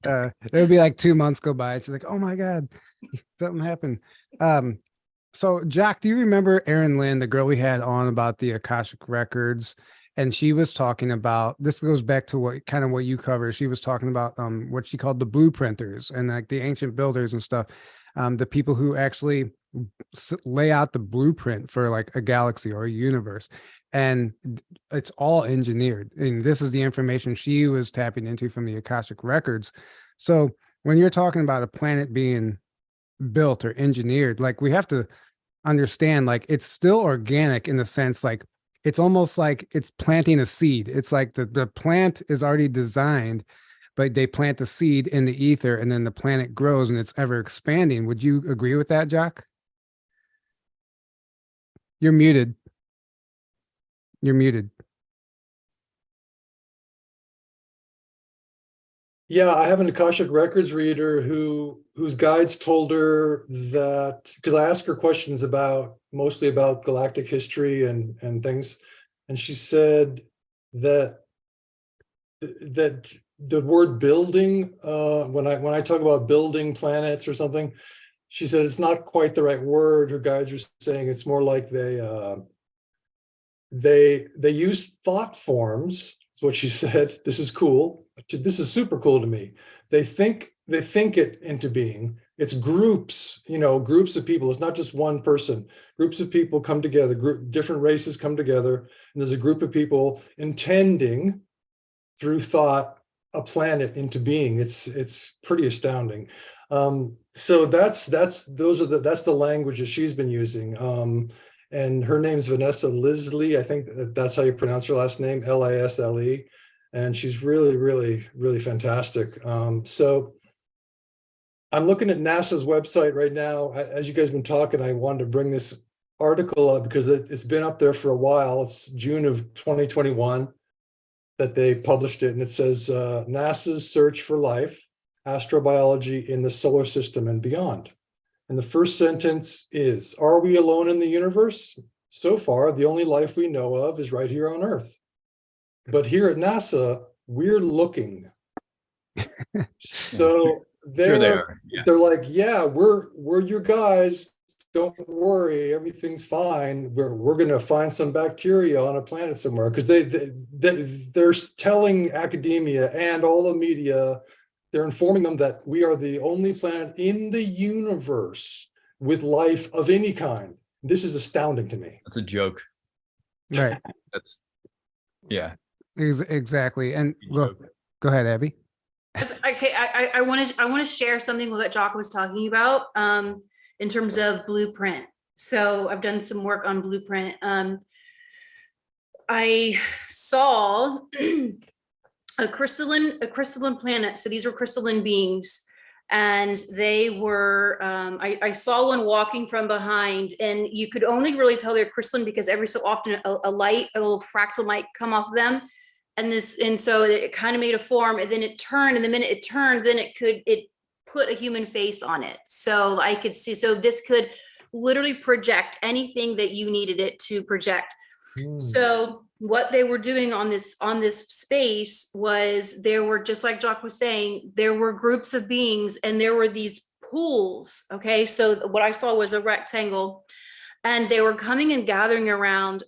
Speaker 1: it would be like 2 months go by. She's like, "Oh my God, something happened." So Jack, do you remember LYNN, the girl we had on about the Akashic records? And she was talking about, this goes back to what you cover. She was talking about what she called the blueprinters, and like the ancient builders and stuff, the people who actually lay out the blueprint for like a galaxy or a universe, and it's all engineered. And this is the information she was tapping into from the Akashic records. So when you're talking about a planet being built or engineered, like we have to understand, like it's still organic in the sense, like it's almost like it's planting a seed. It's like the plant is already designed, but they plant the seed in the ether, and then the planet grows and it's ever expanding. Would you agree with that, Jack? You're muted. You're muted.
Speaker 5: Yeah, I have an Akashic Records reader whose guides told her that, because I asked her questions mostly about galactic history and things, and she said that the word building, when I talk about building planets or something, she said it's not quite the right word. Her guides are saying it's more like they use thought forms. That's what she said. This is cool. This is super cool to me. They think it into being. It's groups, groups of people. It's not just one person. Groups of people come together, different races come together, and there's a group of people intending through thought a planet into being. It's pretty astounding. So that's the language that she's been using. And her name's Vanessa Lisley. I think that's how you pronounce her last name, Lisle. And she's really, really, really fantastic. So I'm looking at NASA's website right now. As you guys have been talking, I wanted to bring this article up because it's been up there for a while. It's June of 2021 that they published it. And it says, NASA's search for life, astrobiology in the solar system and beyond. And the first sentence is, are we alone in the universe? So far, the only life we know of is right here on Earth. But here at NASA, we're looking. So they're like, yeah, we're your guys. Don't worry, everything's fine. We're going to find some bacteria on a planet somewhere, because they're telling academia and all the media, they're informing them that we are the only planet in the universe with life of any kind. This is astounding to me.
Speaker 2: That's a joke.
Speaker 1: Right.
Speaker 2: That's
Speaker 1: Exactly. And go ahead, Abby.
Speaker 4: Okay, I want to share something that Jock was talking about in terms of blueprint. So I've done some work on blueprint. I saw a crystalline planet. So these were crystalline beings, and they were. I saw one walking from behind, and you could only really tell they're crystalline because every so often a little fractal might come off them. And so it kind of made a form, and then it turned, and the minute it turned, then it put a human face on it. So I could see, so this could literally project anything that you needed it to project. So what they were doing on this space was, there were, just like Jock was saying, there were groups of beings, and there were these pools. Okay. So what I saw was a rectangle, and they were coming and gathering around,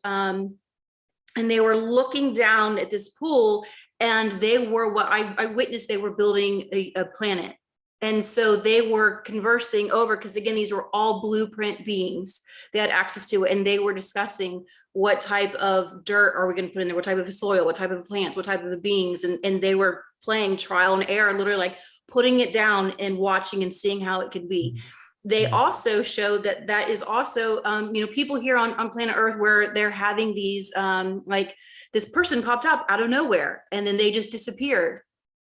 Speaker 4: and they were looking down at this pool, and they were, what I witnessed, they were building a planet. And so they were conversing over, because again, these were all blueprint beings. They had access to it, and they were discussing what type of dirt are we going to put in there, what type of soil, what type of plants, what type of beings. And they were playing trial and error, literally like putting it down and watching and seeing how it could be. They also showed that is also, people here on planet Earth, where they're having these, like this person popped up out of nowhere and then they just disappeared.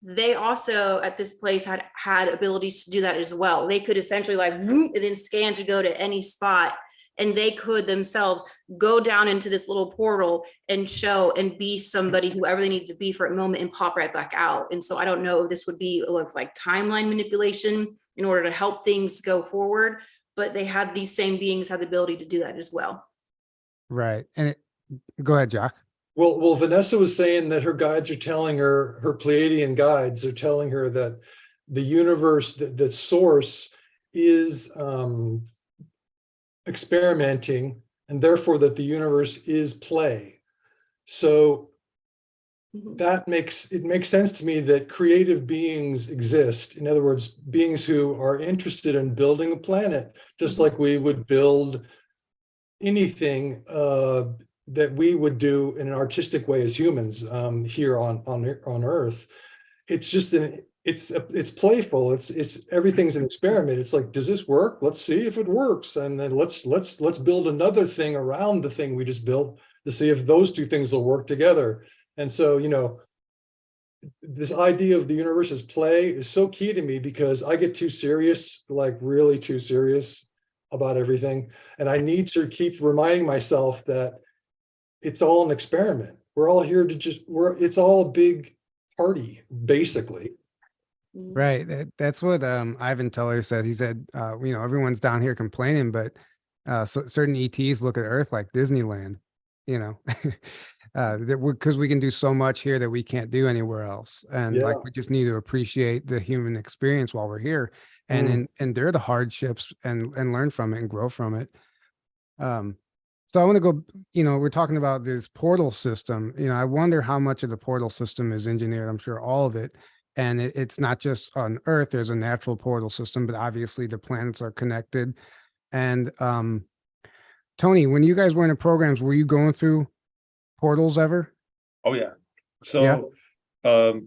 Speaker 4: They also at this place had abilities to do that as well. They could essentially like and then scan to go to any spot, and they could themselves go down into this little portal and show and be somebody, whoever they need to be for a moment, and pop right back out. And so I don't know if this would be like timeline manipulation in order to help things go forward, but they have, these same beings have the ability to do that as well.
Speaker 1: Right. And go ahead, Jock.
Speaker 5: Well, Vanessa was saying that her guides are telling her, her Pleiadian guides are telling her that the universe, the source is experimenting, and therefore that the universe is play. So that makes sense to me that creative beings exist. In other words, beings who are interested in building a planet, just like we would build anything that we would do in an artistic way as humans here on Earth. It's just it's playful. It's everything's an experiment. It's like, does this work? Let's see if it works, and then let's build another thing around the thing we just built to see if those two things will work together. And so, this idea of the universe as play is so key to me, because I get too serious, like really too serious about everything, and I need to keep reminding myself that it's all an experiment. We're all here to it's all a big party, basically.
Speaker 1: Right. That's what Ivan Teller said. He said, everyone's down here complaining, but so certain ETs look at Earth like Disneyland, because we can do so much here that we can't do anywhere else. And like, we just need to appreciate the human experience while we're here and endure the hardships and learn from it and grow from it. So So I want to go, we're talking about this portal system. I wonder how much of the portal system is engineered. I'm sure all of it. And it's not just on Earth, there's a natural portal system, but obviously the planets are connected. And Tony, when you guys were in the programs, were you going through portals ever?
Speaker 3: Oh, yeah. So a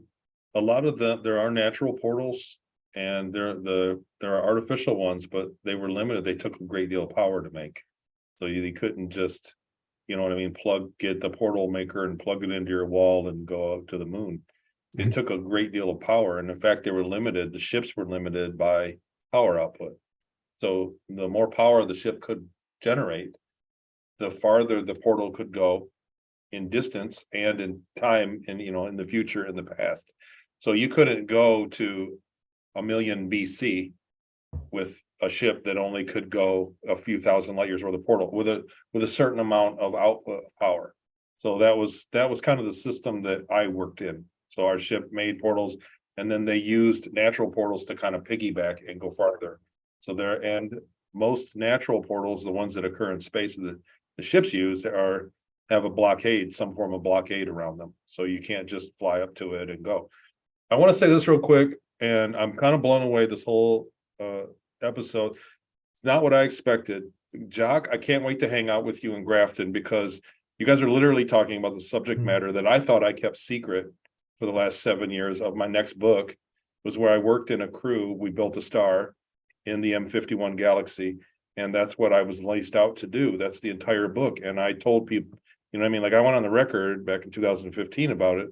Speaker 3: lot of them, there are natural portals and there are artificial ones, but they were limited. They took a great deal of power to make. So you couldn't just, you know what I mean, get the portal maker and plug it into your wall and go out to the moon. It took a great deal of power. And in fact, they were limited. The ships were limited by power output. So the more power the ship could generate, the farther the portal could go in distance and in time and, in the future, in the past. So you couldn't go to 1,000,000 BC with a ship that only could go a few thousand light years, or the portal with a certain amount of output power. So that was kind of the system that I worked in. So our ship made portals, and then they used natural portals to kind of piggyback and go farther. So most natural portals, the ones that occur in space that the ships use, have a blockade, some form of blockade around them. So you can't just fly up to it and go. I want to say this real quick, and I'm kind of blown away this whole episode. It's not what I expected. Jock, I can't wait to hang out with you in Grafton, because you guys are literally talking about the subject matter that I thought I kept secret for the last 7 years of my next book, was where I worked in a crew. We built a star in the M51 galaxy, and that's what I was laced out to do. That's the entire book. And I told people, I went on the record back in 2015 about it,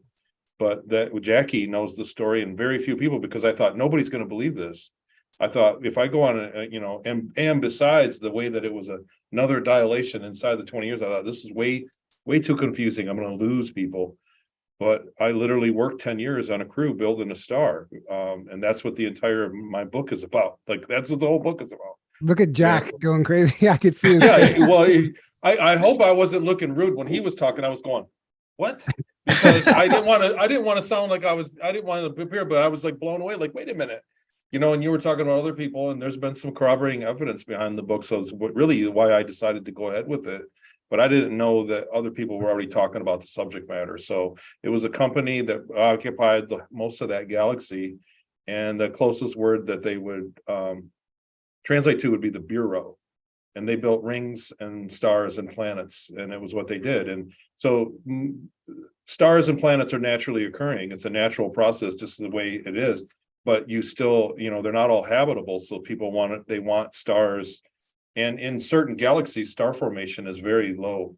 Speaker 3: but that Jackie knows the story and very few people, because I thought nobody's going to believe this. I thought if I go on, and besides the way that it was another dilation inside the 20 years, I thought this is way too confusing. I'm going to lose people. But I literally worked 10 years on a crew building a star. And that's what the entire my book is about. Like, that's what the whole book is about.
Speaker 1: Look at Jack going crazy. I could see his
Speaker 3: Yeah, well, I hope I wasn't looking rude when he was talking. I was going, what? Because I didn't want to sound like I didn't want to appear, but I was like blown away. Like, wait a minute, and you were talking about other people, and there's been some corroborating evidence behind the book. So it's really why I decided to go ahead with it. But I didn't know that other people were already talking about the subject matter. So it was a company that occupied most of that galaxy, and the closest word that they would translate to would be the Bureau. And they built rings and stars and planets, and it was what they did. And so stars and planets are naturally occurring. It's a natural process, just the way it is. But you still, they're not all habitable. So people want stars. And in certain galaxies, star formation is very low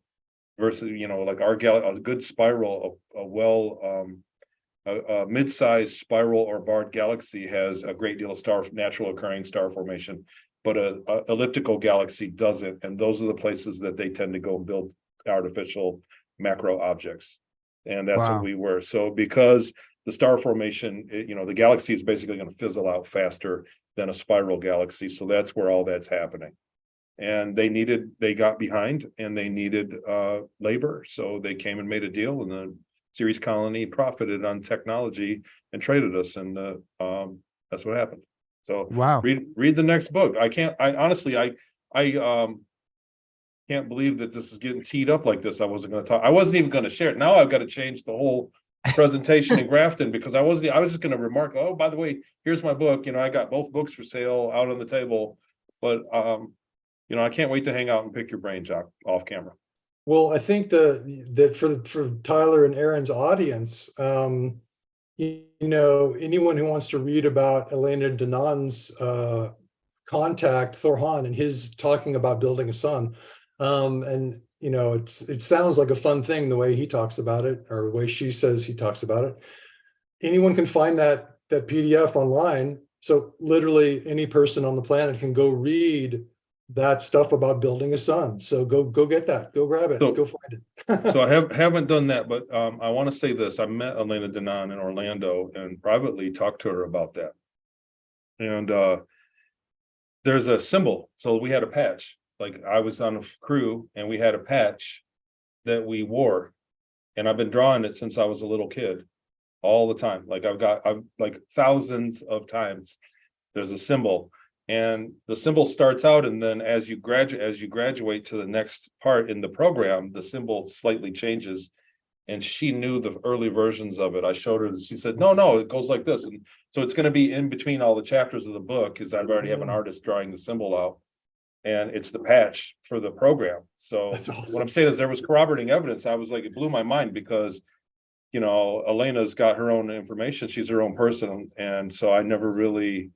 Speaker 3: versus, like our a good spiral, a mid-sized spiral or barred galaxy has a great deal of natural occurring star formation, but a elliptical galaxy doesn't. And those are the places that they tend to go build artificial macro objects. And that's what we were. So because the star formation, the galaxy is basically going to fizzle out faster than a spiral galaxy. So that's where all that's happening. And they got behind, and they needed labor. So they came and made a deal, and the Ceres colony profited on technology and traded us. And that's what happened. So read the next book. I honestly can't believe that this is getting teed up like this. I wasn't going to talk. I wasn't even going to share it. Now I've got to change the whole presentation in Grafton, because I was just going to remark, oh, by the way, here's my book. I got both books for sale out on the table, but I can't wait to hang out and pick your brain, Jock, off camera.
Speaker 5: Well, I think that for Tyler and Aaron's audience, anyone who wants to read about Elena Danan's contact Thorhan and his talking about building a sun, and it sounds like a fun thing the way he talks about it, or the way she says he talks about it. Anyone can find that PDF online. So literally any person on the planet can go read that stuff about building a sun. So go get that, go grab it, go find it.
Speaker 3: So I haven't done that, but I want to say this. I met Elena Danan in Orlando and privately talked to her about that. And there's a symbol. So we had a patch. Like, I was on a crew and we had a patch that we wore, and I've been drawing it since I was a little kid, all the time. Like I've like thousands of times. There's a symbol. And the symbol starts out, and then as you graduate to the next part in the program, the symbol slightly changes. And she knew the early versions of it. I showed her, she said, no, it goes like this. And so it's going to be in between all the chapters of the book, because I've already have an artist drawing the symbol out. And it's the patch for the program. So
Speaker 5: That's awesome.
Speaker 3: what I'm saying is there was corroborating evidence. I was like, it blew my mind, because, you know, Elena's got her own information. She's her own person. And so I never really,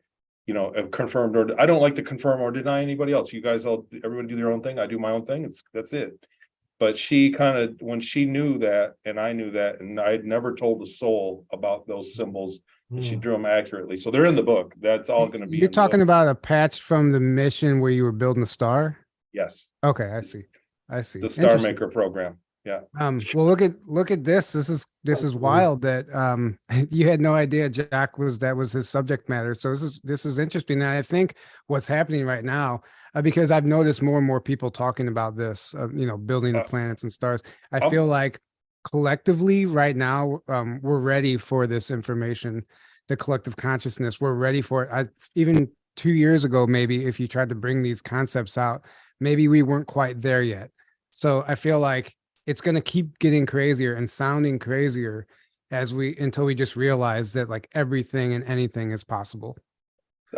Speaker 3: you know, confirmed, or I don't like to confirm or deny anybody else. You guys everyone do their own thing. I do my own thing. That's it. But she kind of, when she knew that, and I knew that, and I had never told a soul about those symbols, and she drew them accurately. So they're in the book. That's all going to be.
Speaker 1: You're talking about a patch from the mission where you were building the star?
Speaker 3: Yes.
Speaker 1: Okay, I see.
Speaker 3: The Star Maker program. Yeah.
Speaker 1: Well, look at this. This is wild that you had no idea Jack that was his subject matter. So this is interesting. And I think what's happening right now, because I've noticed more and more people talking about this, you know, building the planets and stars. I feel like collectively right now, we're ready for this information, the collective consciousness. We're ready for it. Even 2 years ago, maybe if you tried to bring these concepts out, maybe we weren't quite there yet. So I feel like it's going to keep getting crazier and sounding crazier until we just realize that like everything and anything is possible.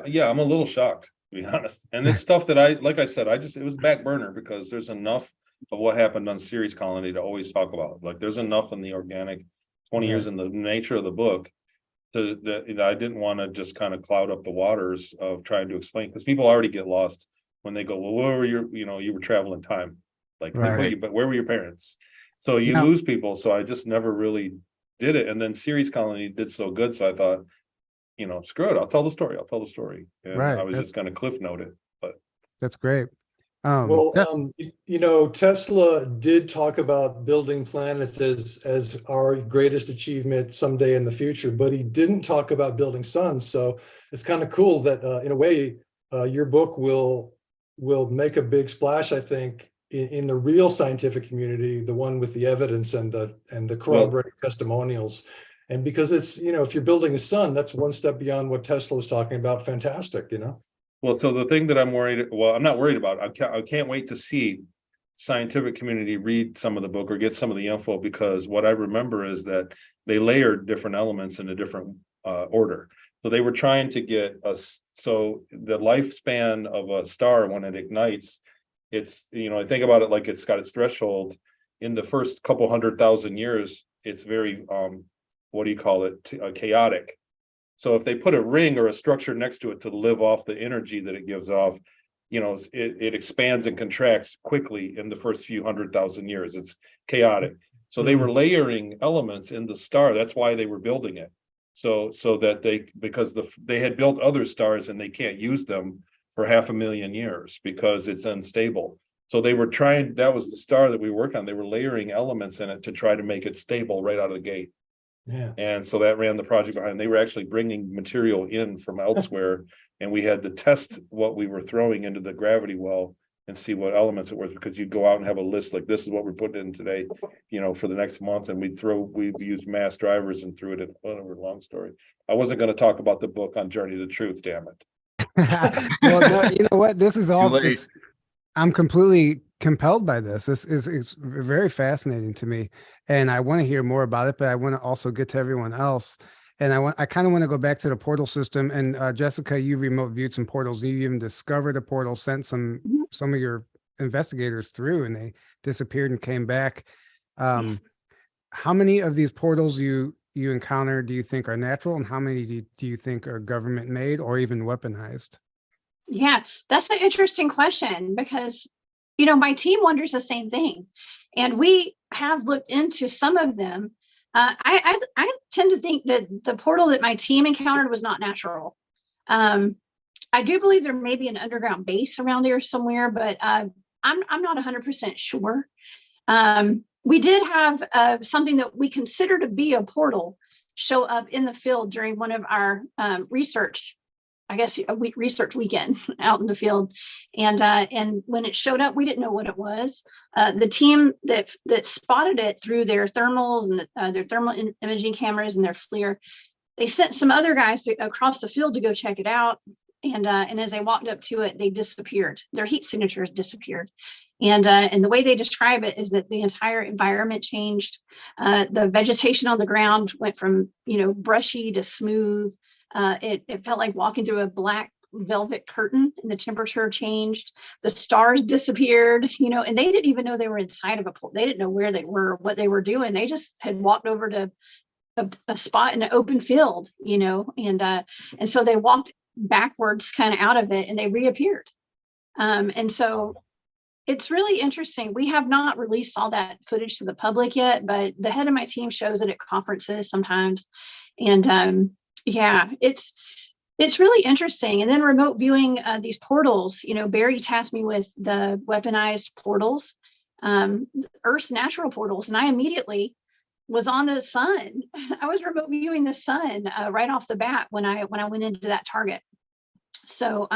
Speaker 3: Yeah, I'm a little shocked, to be honest. And it's stuff that like I said, it was back burner, because there's enough of what happened on Ceres Colony to always talk about. Like there's enough in the organic 20 years in the nature of the book that I didn't want to just kind of cloud up the waters of trying to explain, because people already get lost when they go, well, where were you were traveling time. Like, but where were your parents? So you lose people. So I just never really did it. And then Ceres Colony did so good. So I thought, you know, screw it. I'll tell the story. And I was just going to cliff note it. But
Speaker 1: that's great.
Speaker 5: You know, Tesla did talk about building planets as our greatest achievement someday in the future, but he didn't talk about building suns. So it's kind of cool that in a way, your book will make a big splash, I think, in the real scientific community, the one with the evidence and the corroborating testimonials. And because it's, you know, if you're building a sun, that's one step beyond what Tesla was talking about. Fantastic, you know?
Speaker 3: Well, so the thing that I'm not worried about, I can't wait to see scientific community read some of the book or get some of the info, because what I remember is that they layered different elements in a different order. So they were trying to get us, so the lifespan of a star when it ignites, it's, you know, I think about it like it's got its threshold. In the first couple 100,000 years, it's very, chaotic. So if they put a ring or a structure next to it to live off the energy that it gives off, you know, it expands and contracts quickly in the first few 100,000 years. It's chaotic. So they were layering elements in the star. That's why they were building it. So that because they had built other stars and they can't use them for 500,000 years because it's unstable. So they were trying, that was the star that we worked on. They were layering elements in it to try to make it stable right out of the gate.
Speaker 5: Yeah.
Speaker 3: And so that ran the project behind. They were actually bringing material in from elsewhere, and we had to test what we were throwing into the gravity well and see what elements it was, because you'd go out and have a list like, this is what we're putting in today, you know, for the next month. And we used mass drivers and threw it in, whatever, long story. I wasn't going to talk about the book on Journey to Truth, damn it.
Speaker 1: Well, no, you know what? This is all. I'm completely compelled by this. It's very fascinating to me, and I want to hear more about it. But I want to also get to everyone else, and I kind of want to go back to the portal system. And Jessica, you remote viewed some portals. You even discovered a portal, sent some of your investigators through, and they disappeared and came back. How many of these portals you encounter do you think are natural, and how many do you think are government made or even weaponized?
Speaker 7: Yeah, that's an interesting question, because, you know, my team wonders the same thing, and we have looked into some of them. I tend to think that the portal that my team encountered was not natural. I do believe there may be an underground base around here somewhere, but I'm not 100% sure. We did have something that we consider to be a portal show up in the field during one of our research weekend out in the field. And when it showed up, we didn't know what it was. The team that spotted it through their thermals and their thermal imaging cameras and their FLIR, they sent some other guys across the field to go check it out. And as I walked up to it, they disappeared. Their heat signatures disappeared. And the way they describe it is that the entire environment changed. The vegetation on the ground went from, brushy to smooth. It felt like walking through a black velvet curtain, and the temperature changed. The stars disappeared, and they didn't even know they were inside of a pool. They didn't know where they were, what they were doing. They just had walked over to a spot in an open field, and so they walked backwards kind of out of it, and they reappeared. And so it's really interesting. We have not released all that footage to the public yet, but the head of my team shows it at conferences sometimes. And yeah, it's really interesting. And then remote viewing these portals, Barry tasked me with the weaponized portals, Earth's natural portals. And I immediately was on the sun. I was remote viewing the sun right off the bat when I went into that target. So,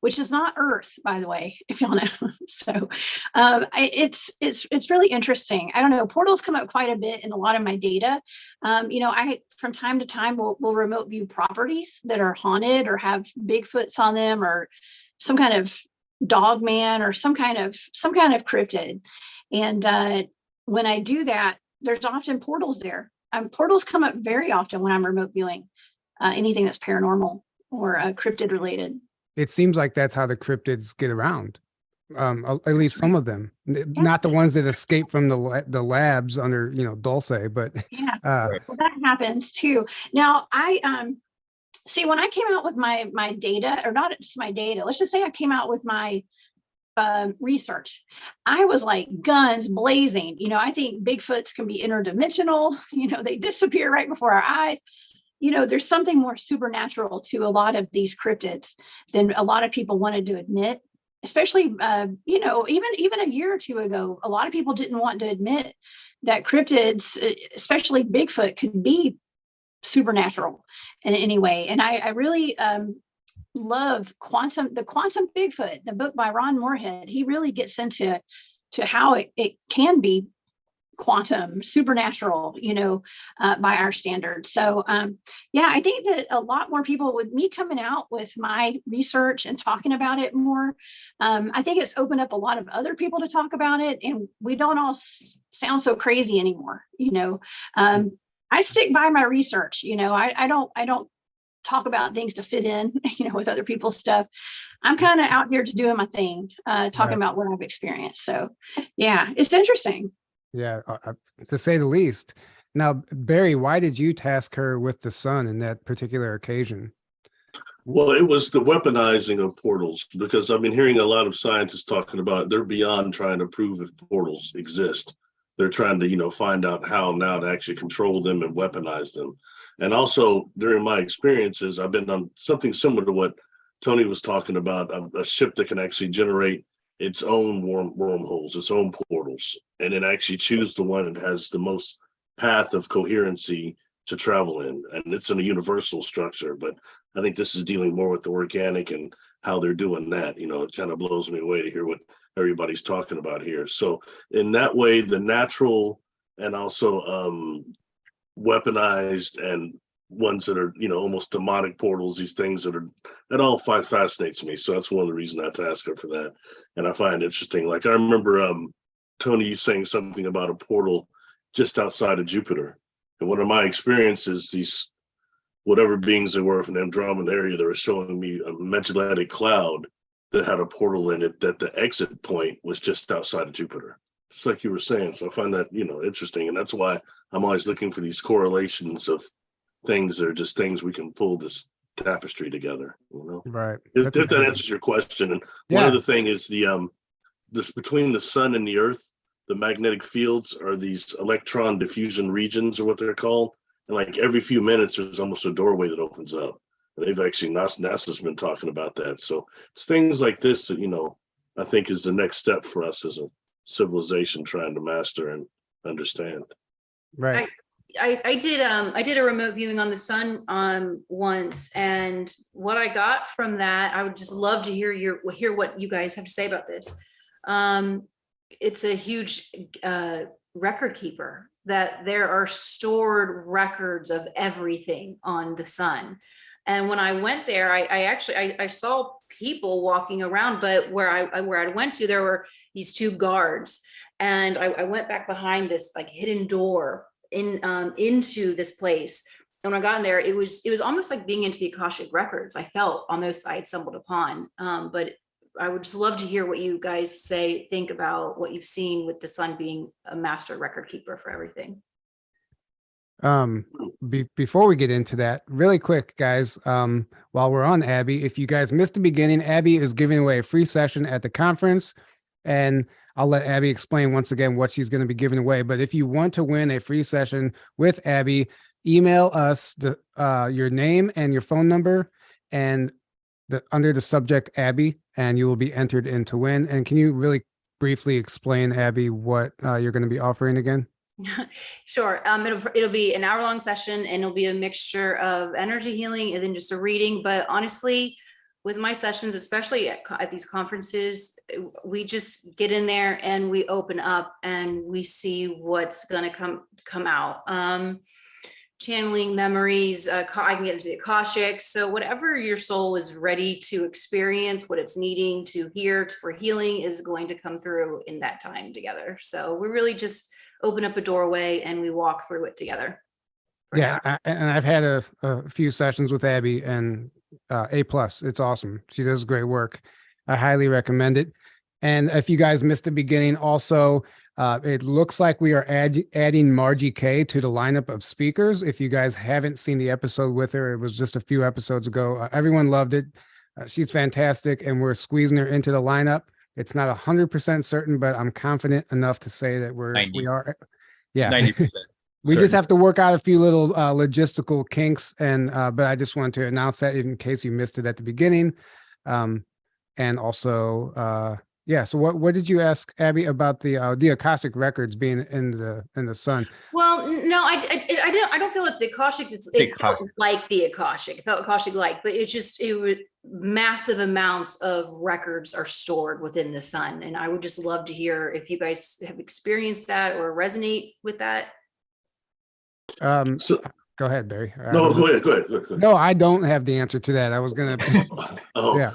Speaker 7: which is not Earth, by the way, if y'all know. So, it's really interesting. I don't know. Portals come up quite a bit in a lot of my data. I from time to time will remote view properties that are haunted or have Bigfoots on them, or some kind of dog man, or some kind of cryptid. And when I do that, there's often portals there. Portals come up very often when I'm remote viewing anything that's paranormal or cryptid related.
Speaker 1: It seems like that's how the cryptids get around. At least some of them, not the ones that escape from the labs under, Dulce, but
Speaker 7: yeah, well, that happens too. Now I see, when I came out with my data, or not just my data, let's just say I came out with my research, I was like guns blazing. I think Bigfoots can be interdimensional. They disappear right before our eyes. There's something more supernatural to a lot of these cryptids than a lot of people wanted to admit, especially, even a year or two ago, a lot of people didn't want to admit that cryptids, especially Bigfoot, could be supernatural in any way. And I really love the Quantum Bigfoot, the book by Ron Moorhead. He really gets into how it can be quantum supernatural, by our standards. So I think that a lot more people, with me coming out with my research and talking about it more, I think it's opened up a lot of other people to talk about it, and we don't all sound so crazy anymore. I stick by my research. I don't talk about things to fit in, with other people's stuff. I'm kind of out here just doing my thing, talking about what I've experienced. So yeah, it's interesting.
Speaker 1: Yeah, to say the least. Now, Barry, why did you task her with the sun in that particular occasion?
Speaker 6: Well, it was the weaponizing of portals, because I've been hearing a lot of scientists talking about they're beyond trying to prove if portals exist. They're trying to, find out how now to actually control them and weaponize them. And also, during my experiences, I've been on something similar to what Tony was talking about, a ship that can actually generate its own wormholes, its own portals, and then actually choose the one that has the most path of coherency to travel in. And it's in a universal structure, but I think this is dealing more with the organic and how they're doing that. It kind of blows me away to hear what everybody's talking about here. So in that way, the natural and also weaponized and ones that are, almost demonic portals, these things that all fascinates me. So that's one of the reasons I task her for that. And I find it interesting. Like I remember Tony, you saying something about a portal just outside of Jupiter. And one of my experiences, these whatever beings they were from the Andromeda area, they were showing me a Magellanic cloud that had a portal in it, that the exit point was just outside of Jupiter. Just like you were saying. So I find that, interesting. And that's why I'm always looking for these correlations of things that are just things we can pull this tapestry together,
Speaker 1: Right.
Speaker 6: If that answers your question. And one other thing is this between the sun and the earth, the magnetic fields are these electron diffusion regions, or what they're called. And like every few minutes, there's almost a doorway that opens up. And they've actually, NASA's been talking about that. So it's things like this that, I think is the next step for us as a civilization trying to master and understand.
Speaker 1: Right.
Speaker 4: I did a remote viewing on the sun once, and what I got from that, I would just love to hear what you guys have to say about this. It's a huge record keeper that there are stored records of everything on the sun. And when I went there, I saw people walking around, but where I went to, there were these two guards, and I went back behind this like hidden door into this place. And when I got in there, it was almost like being into the Akashic records. I felt almost I had stumbled upon, but I would just love to hear what you guys think about what you've seen with the sun being a master record keeper for everything.
Speaker 1: Before we get into that, really quick, guys, while we're on Abby, if you guys missed the beginning, Abby is giving away a free session at the conference, and I'll let Abby explain once again what she's going to be giving away. But if you want to win a free session with Abby, email us your name and your phone number and under the subject Abby, and you will be entered in to win. And can you really briefly explain, Abby, what you're going to be offering again?
Speaker 4: Sure. It'll be an hour-long session, and it'll be a mixture of energy healing and then just a reading. But honestly, with my sessions, especially at these conferences, we just get in there and we open up and we see what's going to come out. Channeling memories, I can get into the Akashic. So whatever your soul is ready to experience, what it's needing to hear for healing is going to come through in that time together. So we really just open up a doorway and we walk through it together.
Speaker 1: Yeah, and I've had a few sessions with Abby, and A+, it's awesome. She does great work. I highly recommend it. And if you guys missed the beginning, also, it looks like we are adding Margie K to the lineup of speakers. If you guys haven't seen the episode with her, it was just a few episodes ago. Everyone loved it. She's fantastic, and we're squeezing her into the lineup. It's not 100% certain, but I'm confident enough to say that we are. Yeah.
Speaker 2: 90%.
Speaker 1: We just have to work out a few little logistical kinks, and but I just wanted to announce that in case you missed it at the beginning. And also, yeah. So what did you ask Abby about the Akashic records being in the sun?
Speaker 4: Well, no, I don't feel it's the Akashic. It felt like the Akashic. It felt Akashic-like, but it was massive amounts of records are stored within the sun, and I would just love to hear if you guys have experienced that or resonate with that.
Speaker 6: So,
Speaker 1: Go ahead, Barry.
Speaker 6: no, go ahead.
Speaker 1: No, I don't have the answer to that. I was gonna.
Speaker 6: Yeah.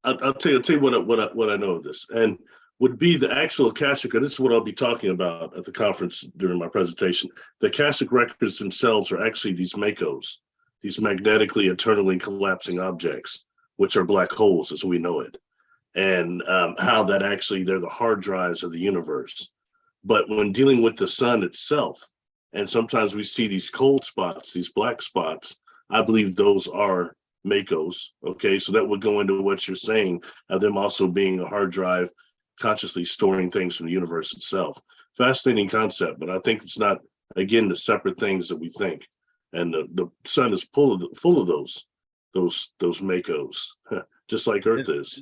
Speaker 6: I'll tell you what I know of this, and would be the actual Akashic. And this is what I'll be talking about at the conference during my presentation. The Akashic records themselves are actually these MACOs, these magnetically eternally collapsing objects, which are black holes as we know it, and how that actually they're the hard drives of the universe. But when dealing with the sun itself, and sometimes we see these cold spots, these black spots, I believe those are MACOs. Okay, so that would go into what you're saying of them also being a hard drive, consciously storing things from the universe itself. Fascinating concept, but I think it's not, again, the separate things that we think. And the sun is full of those MACOs, just like Earth is.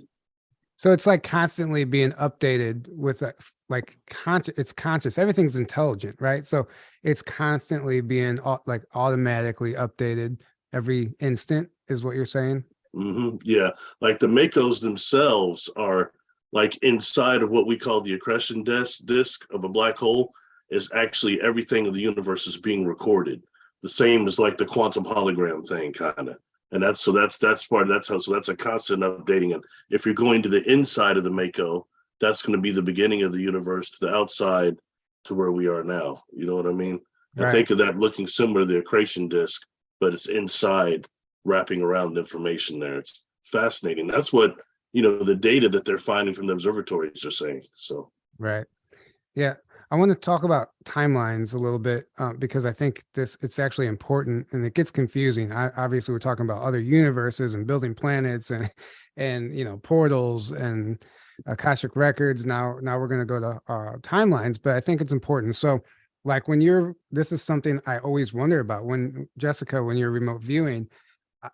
Speaker 1: So it's like constantly being updated with it's conscious. Everything's intelligent, right? So it's constantly being like automatically updated every instant is what you're saying?
Speaker 6: Mm-hmm. Yeah, like the MACOs themselves are like inside of what we call the accretion disk of a black hole is actually everything of the universe is being recorded. The same as like the quantum hologram thing, kind of. And that's a constant updating. And if you're going to the inside of the MACO, that's going to be the beginning of the universe to the outside to where we are now. You know what I mean? Right. I think of that looking similar to the accretion disk, but it's inside, wrapping around information there. It's fascinating. That's what, the data that they're finding from the observatories are saying. So,
Speaker 1: right. Yeah. I want to talk about timelines a little bit because I think it's actually important and it gets confusing. Obviously we're talking about other universes and building planets and portals and Akashic records. Now we're going to go to timelines, but I think it's important. So like this is something I always wonder about when you're remote viewing,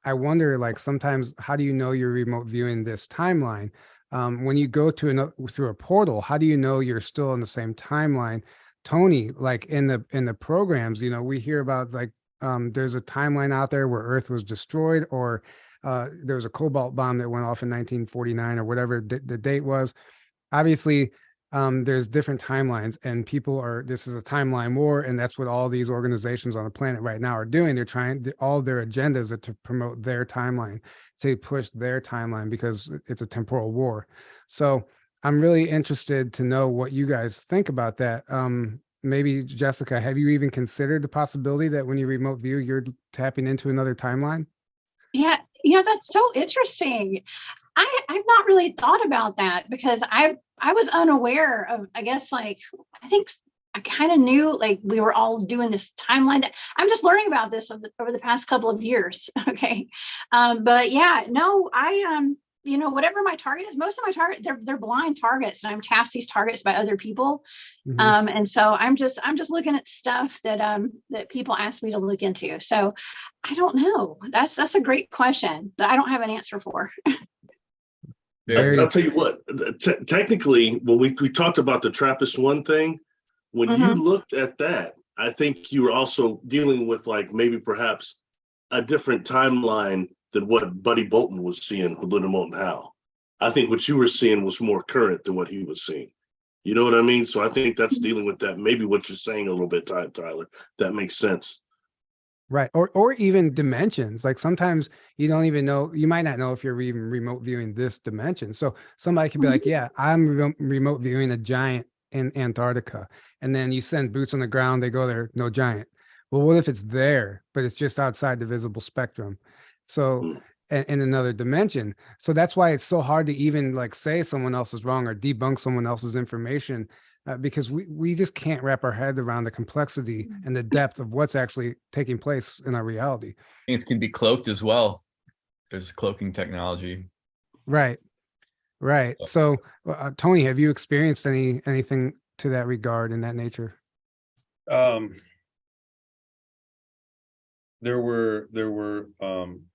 Speaker 1: I wonder like sometimes, how do you know you're remote viewing this timeline? When you go through a portal, how do you know you're still in the same timeline? Tony, like in the programs, we hear about like there's a timeline out there where Earth was destroyed, or there was a cobalt bomb that went off in 1949 or whatever the date was. Obviously, there's different timelines, and this is a timeline war, and that's what all these organizations on the planet right now are doing. They're trying, all their agendas are to promote their timeline, to push their timeline, because it's a temporal war. So I'm really interested to know what you guys think about that. Maybe Jessica, have you even considered the possibility that when you remote view, you're tapping into another timeline?
Speaker 7: Yeah, that's so interesting. I've not really thought about that, because I was unaware of, I guess, like, I think I kind of knew, like, we were all doing this timeline. That I'm just learning about this over the past couple of years. Okay. But yeah, no, whatever my target is, most of my target, they're blind targets, and I'm tasked these targets by other people.
Speaker 1: Mhm.
Speaker 7: And so I'm just looking at stuff that people ask me to look into. So I don't know. That's a great question that I don't have an answer for.
Speaker 6: I'll tell you what, technically, when we talked about the TRAPPIST-1 thing, when you looked at that, I think you were also dealing with, like, maybe perhaps a different timeline than what Buddy Bolton was seeing with Little Moulton Howe. I think what you were seeing was more current than what he was seeing. You know what I mean? So I think that's dealing with that. Maybe what you're saying a little bit, Tyler, that makes sense.
Speaker 1: Right. Or even dimensions. Like, sometimes you don't even know, you might not know if you're even remote viewing this dimension. So somebody could be like, yeah, I'm remote viewing a giant in Antarctica. And then you send boots on the ground, they go there, no giant. Well, what if it's there, but it's just outside the visible spectrum? So, in another dimension. So that's why it's so hard to even, like, say someone else is wrong or debunk someone else's information. Because we just can't wrap our head around the complexity and the depth of what's actually taking place in our reality.
Speaker 2: Things can be cloaked as well. There's cloaking technology.
Speaker 1: Right. So, Tony, have you experienced anything to that regard, in that nature?
Speaker 3: There were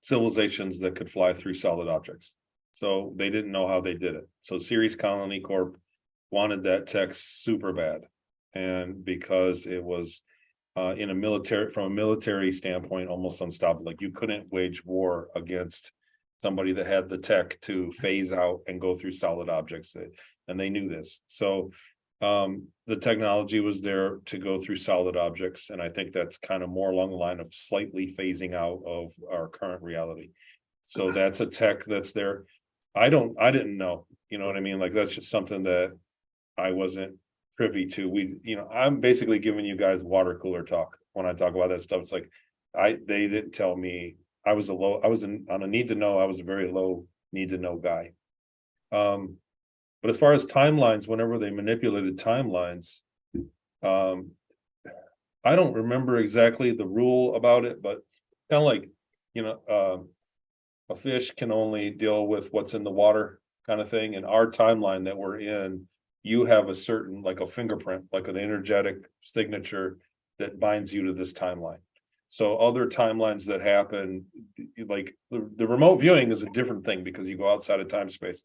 Speaker 3: civilizations that could fly through solid objects, so they didn't know how they did it. So Ceres Colony Corp wanted that tech super bad, and because it was from a military standpoint, almost unstoppable. Like, you couldn't wage war against somebody that had the tech to phase out and go through solid objects, and they knew this. So the technology was there to go through solid objects, and I think that's kind of more along the line of slightly phasing out of our current reality. So that's a tech that's there. I didn't know, you know what I mean? Like, that's just something that I wasn't privy to. I'm basically giving you guys water cooler talk when I talk about that stuff. It's like, they didn't tell me. I was on a need to know. I was a very low need to know guy. But as far as timelines, whenever they manipulated timelines, I don't remember exactly the rule about it, but kind of like, a fish can only deal with what's in the water, kind of thing. And our timeline that we're in, you have a certain, like a fingerprint, like an energetic signature that binds you to this timeline. So other timelines that happen, like the remote viewing is a different thing, because you go outside of time space.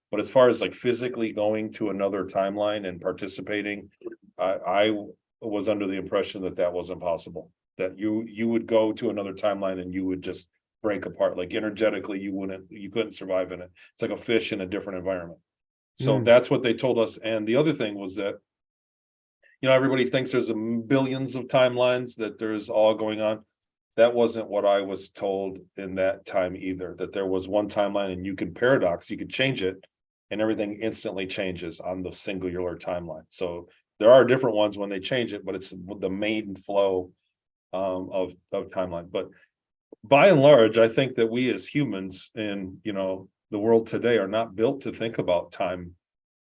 Speaker 3: But as far as, like, physically going to another timeline and participating, I was under the impression that wasn't possible. That you would go to another timeline and you would just break apart. Like, energetically, you couldn't survive in it. It's like a fish in a different environment. So that's what they told us. And the other thing was that, everybody thinks there's billions of timelines, that there's all going on. That wasn't what I was told in that time either, that there was one timeline and you could paradox, you could change it, and everything instantly changes on the singular timeline. So there are different ones when they change it, but it's the main flow of timeline. But by and large, I think that we as humans in, the world today are not built to think about time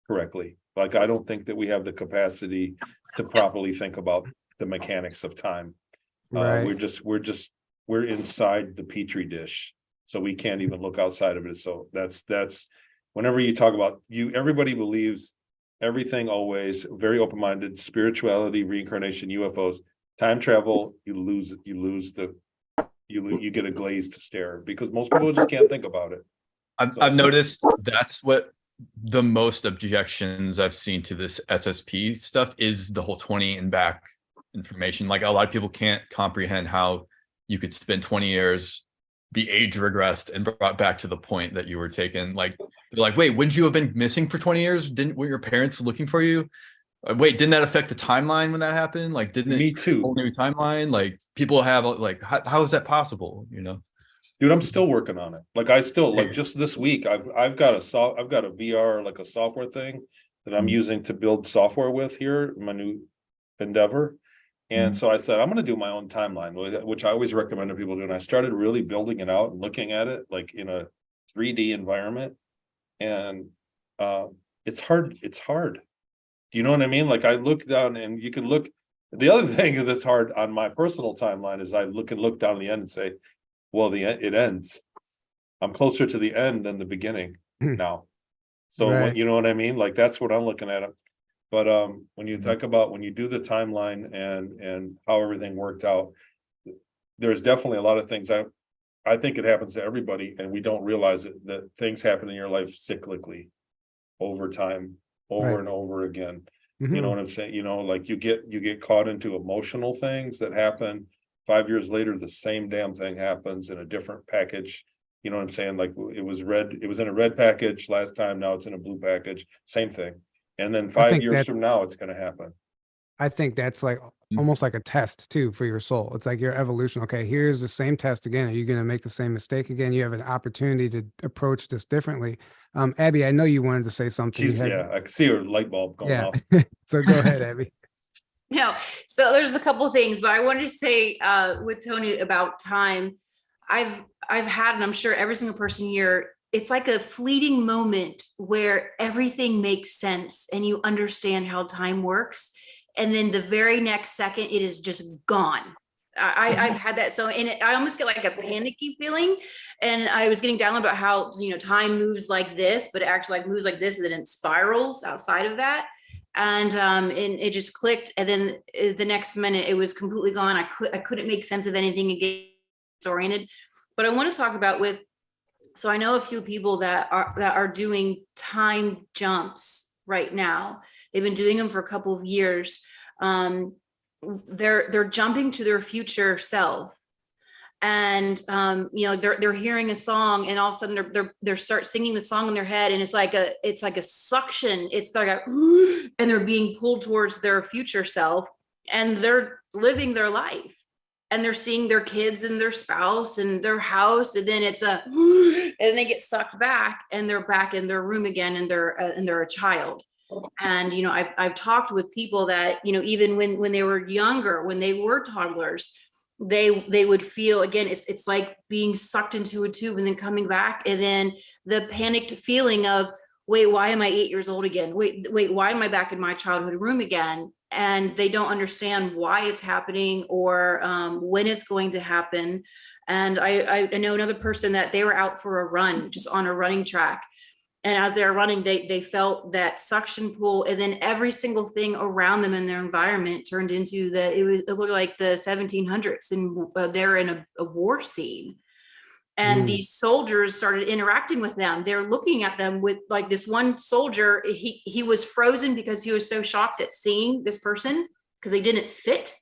Speaker 3: correctly. Like, I don't think that we have the capacity to properly think about the mechanics of time.
Speaker 1: Right.
Speaker 3: We're inside the petri dish, so we can't even look outside of it. So that's whenever you talk about everybody believes everything, always very open-minded, spirituality, reincarnation, UFOs, time travel, you get a glazed stare, because most people just can't think about it.
Speaker 2: I've noticed that's what the most objections I've seen to this SSP stuff is, the whole 20 and back information. Like, a lot of people can't comprehend how you could spend 20 years be age regressed and brought back to the point that you were taken. Like, they're like, wait, wouldn't you have been missing for 20 years? Were your parents looking for you? Wait, didn't that affect the timeline when that happened? Like, didn't it
Speaker 3: Me too.
Speaker 2: whole new timeline? Like, people have like, how is that possible? You know?
Speaker 3: Dude, I'm still working on it. Like I still like just this week, I've got a VR, like a software thing that I'm using to build software with here, my new endeavor. And so I said, I'm going to do my own timeline, which I always recommend to people do. And I started really building it out and looking at it like in a 3D environment. And it's hard. It's hard. Do you know what I mean? Like I look down and you can look. The other thing that's hard on my personal timeline is I look down at the end and say, well, it ends. I'm closer to the end than the beginning now. So
Speaker 1: Right.
Speaker 3: you know what I mean? Like that's what I'm looking at. But when you think about when you do the timeline and how everything worked out, there's definitely a lot of things I think it happens to everybody, and we don't realize it, that things happen in your life cyclically over time, over
Speaker 1: Right.
Speaker 3: and over again. You
Speaker 1: Mhm.
Speaker 3: know what I'm saying? You know, like you get caught into emotional things that happen 5 years later, the same damn thing happens in a different package. You know what I'm saying? Like it was in a red package last time, now it's in a blue package, same thing. And then 5
Speaker 1: think
Speaker 3: years
Speaker 1: that-
Speaker 3: from now, it's gonna happen.
Speaker 1: I think that's like almost like a test too for your soul. It's like your evolution. Okay, here's the same test again. Are you going to make the same mistake again? You have an opportunity to approach this differently. Abby, I know you wanted to say something. You
Speaker 3: She's
Speaker 1: had-
Speaker 3: I can see her light bulb going
Speaker 1: yeah.
Speaker 3: off.
Speaker 1: So go ahead, Abby.
Speaker 4: No, so there's a couple of things, but I wanted to say with Tony about time. I've had, and I'm sure every single person here, it's like a fleeting moment where everything makes sense and you understand how time works. And then the very next second, it is just gone. I've had that. So, and I almost get like a panicky feeling. And I was getting down about how, time moves like this, but it actually like moves like this, and then it spirals outside of that. And it just clicked. And then the next minute it was completely gone. I couldn't make sense of anything again, disoriented. But I want to talk about so I know a few people that are doing time jumps right now. They've been doing them for a couple of years. They're jumping to their future self. And they're hearing a song, and all of a sudden they start singing the song in their head, and it's like a suction. It's like and they're being pulled towards their future self, and they're living their life, and they're seeing their kids and their spouse and their house, and then and they get sucked back, and they're back in their room again, and they're a child. And I've talked with people that even when they were younger, when they were toddlers, they would feel again, it's like being sucked into a tube and then coming back, and then the panicked feeling of, wait, why am I 8 years old again? Wait, why am I back in my childhood room again? And they don't understand why it's happening or when it's going to happen. And I know another person that they were out for a run, just on a running track. And as they're running, they felt that suction pull, and then every single thing around them in their environment turned into it looked like the 1700s, and they're in a war scene. And these soldiers started interacting with them. They're looking at them with like this one soldier, he was frozen because he was so shocked at seeing this person because they didn't fit.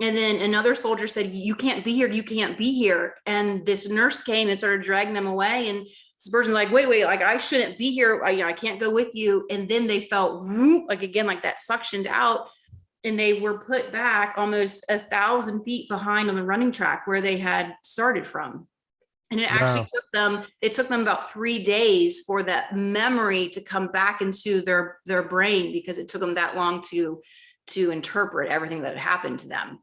Speaker 4: And then another soldier said, you can't be here. You can't be here. And this nurse came and started dragging them away. And this person's like, wait, like I shouldn't be here. I can't go with you. And then they felt like, again, like that suctioned out. And they were put back almost 1,000 feet behind on the running track where they had started from. And it actually took them about 3 days for that memory to come back into their brain, because it took them that long to interpret everything that had happened to them.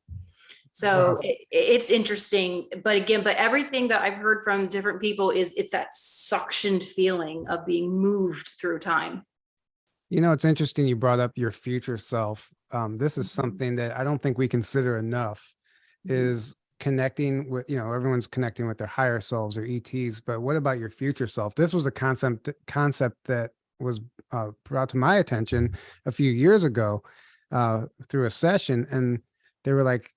Speaker 4: So it's interesting, but everything that I've heard from different people it's that suctioned feeling of being moved through time.
Speaker 1: It's interesting you brought up your future self. This is something that I don't think we consider enough, is connecting with, everyone's connecting with their higher selves or ETs, but what about your future self? This was a concept that was brought to my attention a few years ago through a session, and they were like,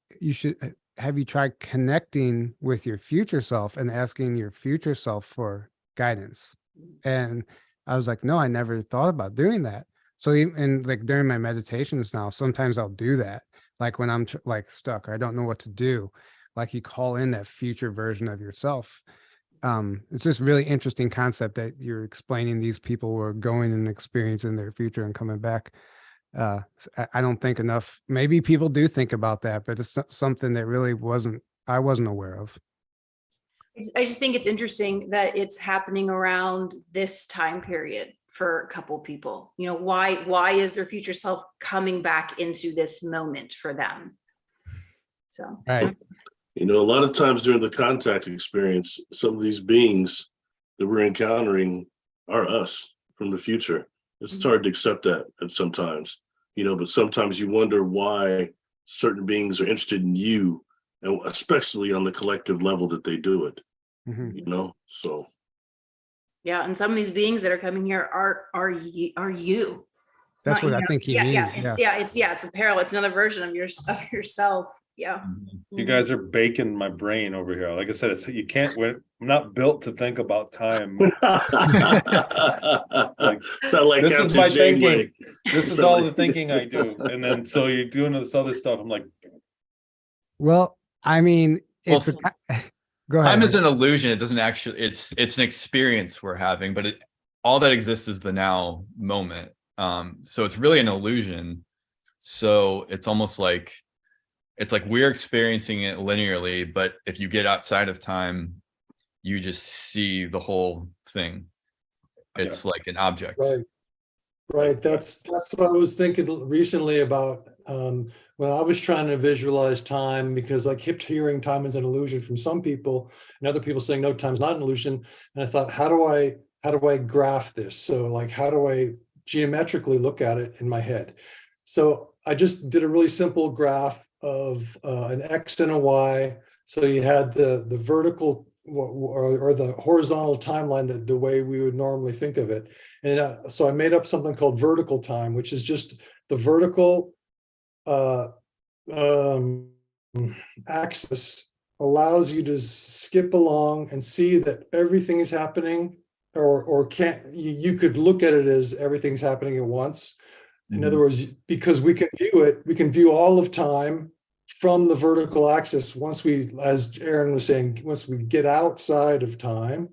Speaker 1: have you tried connecting with your future self and asking your future self for guidance? And I was like, no, I never thought about doing that. So even like during my meditations now, sometimes I'll do that. Like when I'm like stuck or I don't know what to do, like you call in that future version of yourself. It's just really interesting concept that you're explaining. These people were going and experiencing their future and coming back. I don't think enough, maybe people do think about that, but it's something that really I wasn't aware of.
Speaker 4: I just think it's interesting that it's happening around this time period for a couple people. You know, why is their future self coming back into this moment for them? So,
Speaker 1: Right.
Speaker 6: You know, a lot of times during the contact experience, some of these beings that we're encountering are us from the future. It's hard to accept that at sometimes, you know, but sometimes you wonder why certain beings are interested in you, and especially on the collective level that they do it, you know, so.
Speaker 4: Yeah, and some of these beings that are coming here are you. It's
Speaker 1: That's
Speaker 4: not,
Speaker 1: what
Speaker 4: you
Speaker 1: I
Speaker 4: know,
Speaker 1: think he means.
Speaker 4: it's a parallel. It's another version of yourself. Yeah.
Speaker 3: You guys are baking my brain over here. Like I said, you can't win. I'm not built to think about time. Like,
Speaker 6: Sound like
Speaker 3: this is
Speaker 6: Captain
Speaker 3: my
Speaker 6: Janeway.
Speaker 3: thinking. This is all the thinking I do. And then so you're doing this other stuff. I'm like,
Speaker 1: Well, I mean,
Speaker 2: Well,
Speaker 1: it's go ahead.
Speaker 2: Time is an illusion. It doesn't actually, it's an experience we're having, but all that exists is the now moment. So it's really an illusion. So it's almost like, we're experiencing it linearly, but if you get outside of time, you just see the whole thing. It's like an object.
Speaker 5: Right. That's what I was thinking recently about when I was trying to visualize time, because I kept hearing time is an illusion from some people and other people saying no, time's not an illusion. And I thought, how do I graph this? So like, how do I geometrically look at it in my head? So I just did a really simple graph of an X and a Y. So you had the vertical or the horizontal timeline, the way we would normally think of it. And so I made up something called vertical time, which is just the vertical axis allows you to skip along and see that everything is happening, or can't you could look at it as everything's happening at once. In other words, because we can view all of time from the vertical axis. Once we, as Aaron was saying, once we get outside of time,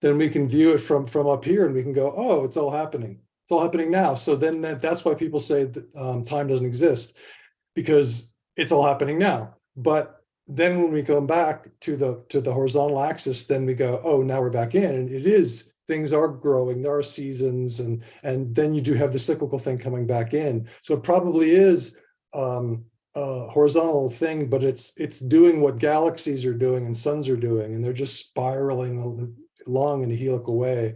Speaker 5: then we can view it from up here, and we can go, oh, it's all happening. It's all happening now. So then that's why people say that time doesn't exist, because it's all happening now. But then when we come back to the horizontal axis, then we go, oh, now we're back in, and it is. Things are growing, there are seasons, and then you do have the cyclical thing coming back in. So it probably is a horizontal thing, but it's doing what galaxies are doing and suns are doing, and they're just spiraling along in a helical way,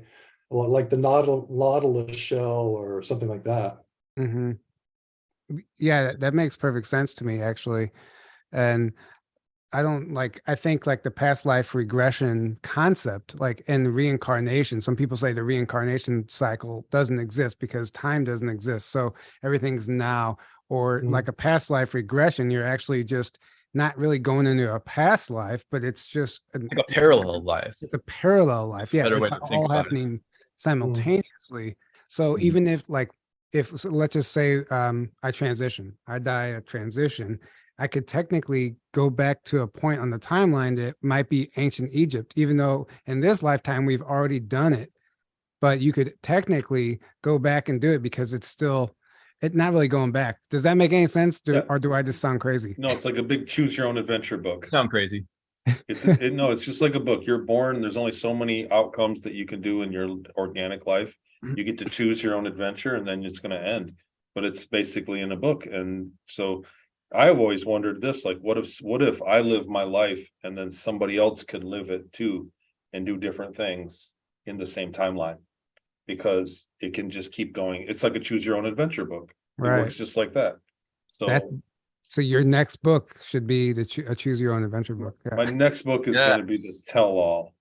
Speaker 5: like the Nautilus shell or something like that.
Speaker 1: Yeah, that makes perfect sense to me, actually. And I think like the past life regression concept, like in reincarnation, some people say the reincarnation cycle doesn't exist because time doesn't exist. So everything's now, or like a past life regression, you're actually just not really going into a past life, but it's just
Speaker 2: like a parallel life.
Speaker 1: It's a parallel life. Yeah.
Speaker 2: Better way
Speaker 1: It's
Speaker 2: to think
Speaker 1: all
Speaker 2: about
Speaker 1: happening simultaneously. So even if so let's just say I transition, I die a transition, I could technically go back to a point on the timeline that might be ancient Egypt, even though in this lifetime we've already done it. But you could technically go back and do it because it's not really going back. Does that make any sense? Or do I just sound crazy?
Speaker 3: no, it's like a big choose your own adventure book.
Speaker 2: Sound crazy.
Speaker 3: It's just like a book. You're born, there's only so many outcomes that you can do in your organic life. You get to choose your own adventure, and then it's going to end. But it's basically in a book. And so I've always wondered this, like, what if I live my life and then somebody else can live it too and do different things in the same timeline, because it can just keep going. It's like a choose your own adventure book. It works just like that. So
Speaker 1: your next book should be a choose your own adventure book. Yeah.
Speaker 3: My next book is going to be the tell-all.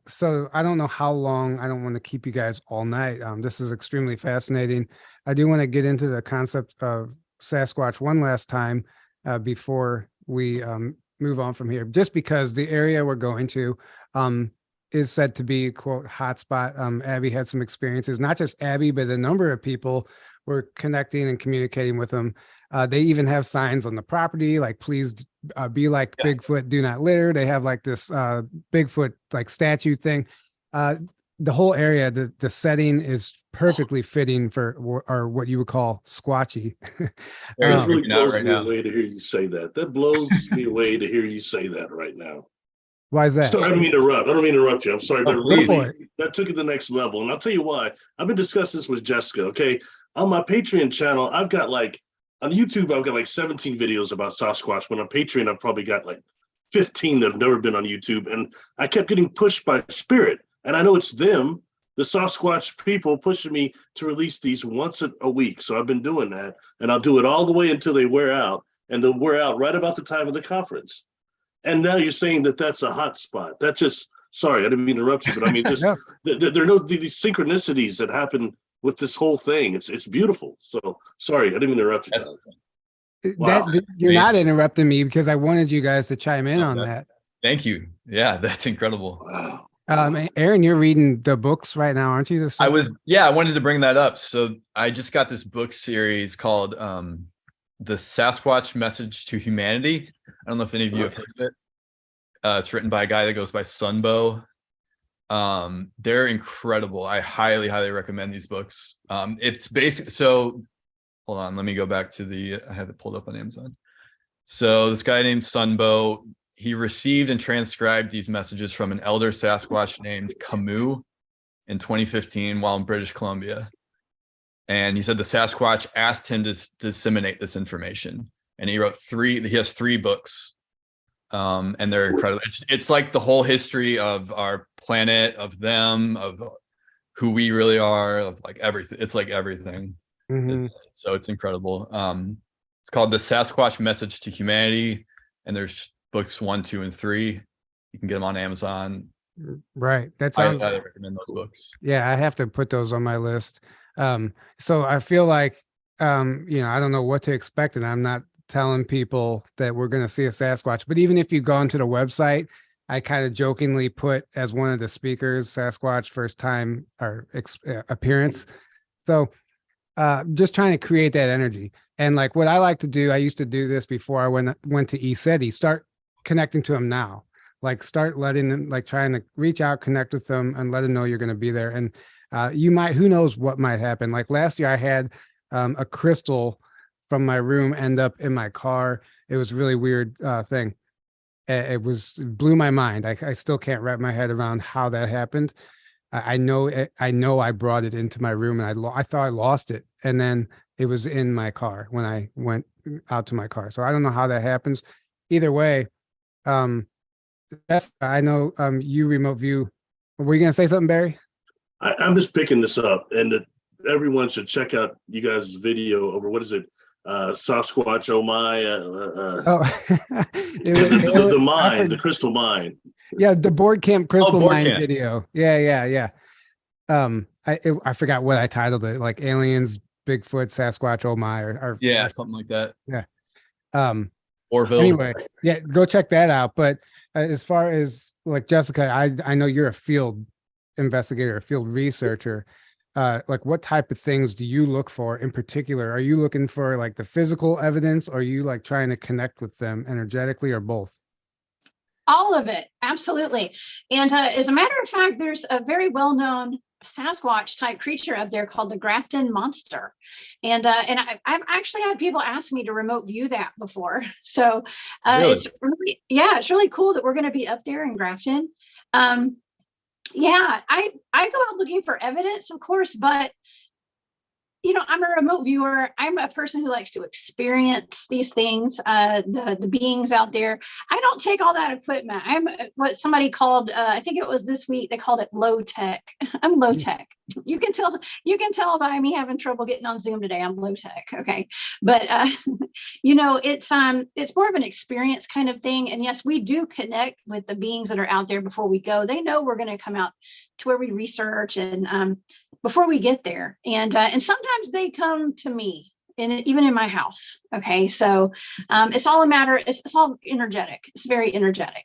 Speaker 1: So I don't know how long. I don't want to keep you guys all night. This is extremely fascinating. I do want to get into the concept of Sasquatch one last time before we move on from here, just because the area we're going to is said to be, quote, hotspot. Abby had some experiences, not just Abby, but a number of people we're connecting and communicating with them. They even have signs on the property, like, please be like Bigfoot, do not litter. They have like this Bigfoot like statue thing. The whole area, the setting is perfectly fitting for or what you would call squatchy.
Speaker 2: Barry's
Speaker 6: That really
Speaker 2: freaking out
Speaker 6: blows
Speaker 2: right
Speaker 6: me
Speaker 2: now.
Speaker 6: away to hear you say that. That blows me away to hear you say that right now.
Speaker 1: Why is that?
Speaker 6: Sorry, I don't mean to interrupt. I don't mean to interrupt you. I'm sorry, but
Speaker 2: Oh, please.
Speaker 6: really, that took it to the next level. And I'll tell you why. I've been discussing this with Jessica. Okay, on my Patreon channel, I've got like on YouTube, I've got like 17 videos about Sasquatch. But on Patreon, I've probably got like 15 that have never been on YouTube. And I kept getting pushed by spirit, and I know it's them, the Sasquatch people, pushing me to release these once a week. So I've been doing that, and I'll do it all the way until they wear out, and they'll wear out right about the time of the conference. And now you're saying that that's a hot spot. That just, sorry, I didn't mean to interrupt you, but I mean, just
Speaker 1: No.
Speaker 6: there are no these synchronicities that happen with this whole thing. It's beautiful. So sorry, I didn't mean to interrupt you.
Speaker 2: That's,
Speaker 6: Tom. Wow.
Speaker 1: You're not interrupting me because I wanted you guys to chime in on that.
Speaker 2: that's- Thank you. Yeah, that's incredible.
Speaker 6: Wow.
Speaker 1: Aaron, you're reading the books right now, aren't you?
Speaker 2: I wanted to bring that up. So I just got this book series called The Sasquatch Message to Humanity. I don't know if any of you have heard of it. It's written by a guy that goes by Sunbow. They're incredible. I highly, highly recommend these books. It's basic. So hold on, let me go back to I have it pulled up on Amazon. So this guy named Sunbow, he received and transcribed these messages from an elder Sasquatch named Camus in 2015 while in British Columbia. And he said the Sasquatch asked him to disseminate this information. And he has 3 books. And they're incredible. It's like the whole history of our planet, of them, of who we really are, of like everything. It's like everything.
Speaker 1: Mhm.
Speaker 2: So it's incredible. It's called The Sasquatch Message to Humanity. And there's books 1, 2, and 3. You can get them on Amazon.
Speaker 1: Right. That
Speaker 2: I
Speaker 1: sounds.
Speaker 2: highly recommend those books.
Speaker 1: Yeah, I have to put those on my list. So I feel like, I don't know what to expect, and I'm not telling people that we're going to see a Sasquatch. But even if you go onto the website, I kind of jokingly put as one of the speakers, Sasquatch first time or appearance. So just trying to create that energy. And like what I like to do, I used to do this before I went to ECETI, start connecting to them now. Like start letting them, like trying to reach out, connect with them and let them know you're going to be there. And who knows what might happen. Like last year I had a crystal from my room end up in my car. It was a really weird thing. It blew my mind. I still can't wrap my head around how that happened. I know I brought it into my room and I thought I lost it. And then it was in my car when I went out to my car. So I don't know how that happens. Either way, I know you remote view. Were you going to say something, Barry?
Speaker 6: I'm just picking this up, and that everyone should check out you guys' video over, what is it? Sasquatch, oh my, the mine, the crystal mine.
Speaker 1: Yeah, the board camp crystal
Speaker 2: board
Speaker 1: mine
Speaker 2: camp.
Speaker 1: video. Yeah. I forgot what I titled it, like aliens, Bigfoot, Sasquatch, oh my, or
Speaker 2: Yeah, something like that. Orville.
Speaker 1: Anyway, yeah, go check that out. But as far as like Jessica, I know you're a field investigator, a field researcher. Like what type of things do you look for in particular? Are you looking for like the physical evidence, or are you like trying to connect with them energetically, or both?
Speaker 7: All of it, absolutely. And as a matter of fact, there's a very well-known Sasquatch type creature up there called the Grafton monster. And I've actually had people ask me to remote view that before. So
Speaker 2: Really?
Speaker 7: it's really cool that we're going to be up there in Grafton. Yeah, I go out looking for evidence, of course, but I'm a remote viewer. I'm a person who likes to experience these things, the beings out there. I don't take all that equipment. I'm what somebody called, I think it was this week, they called it low tech. I'm low tech. You can tell by me having trouble getting on Zoom today. I'm low tech. Okay. But, it's more of an experience kind of thing. And yes, we do connect with the beings that are out there before we go. They know we're going to come out to where we research and, before we get there. And sometimes they come to me even in my house. Okay. So it's all a matter, it's all energetic. It's very energetic.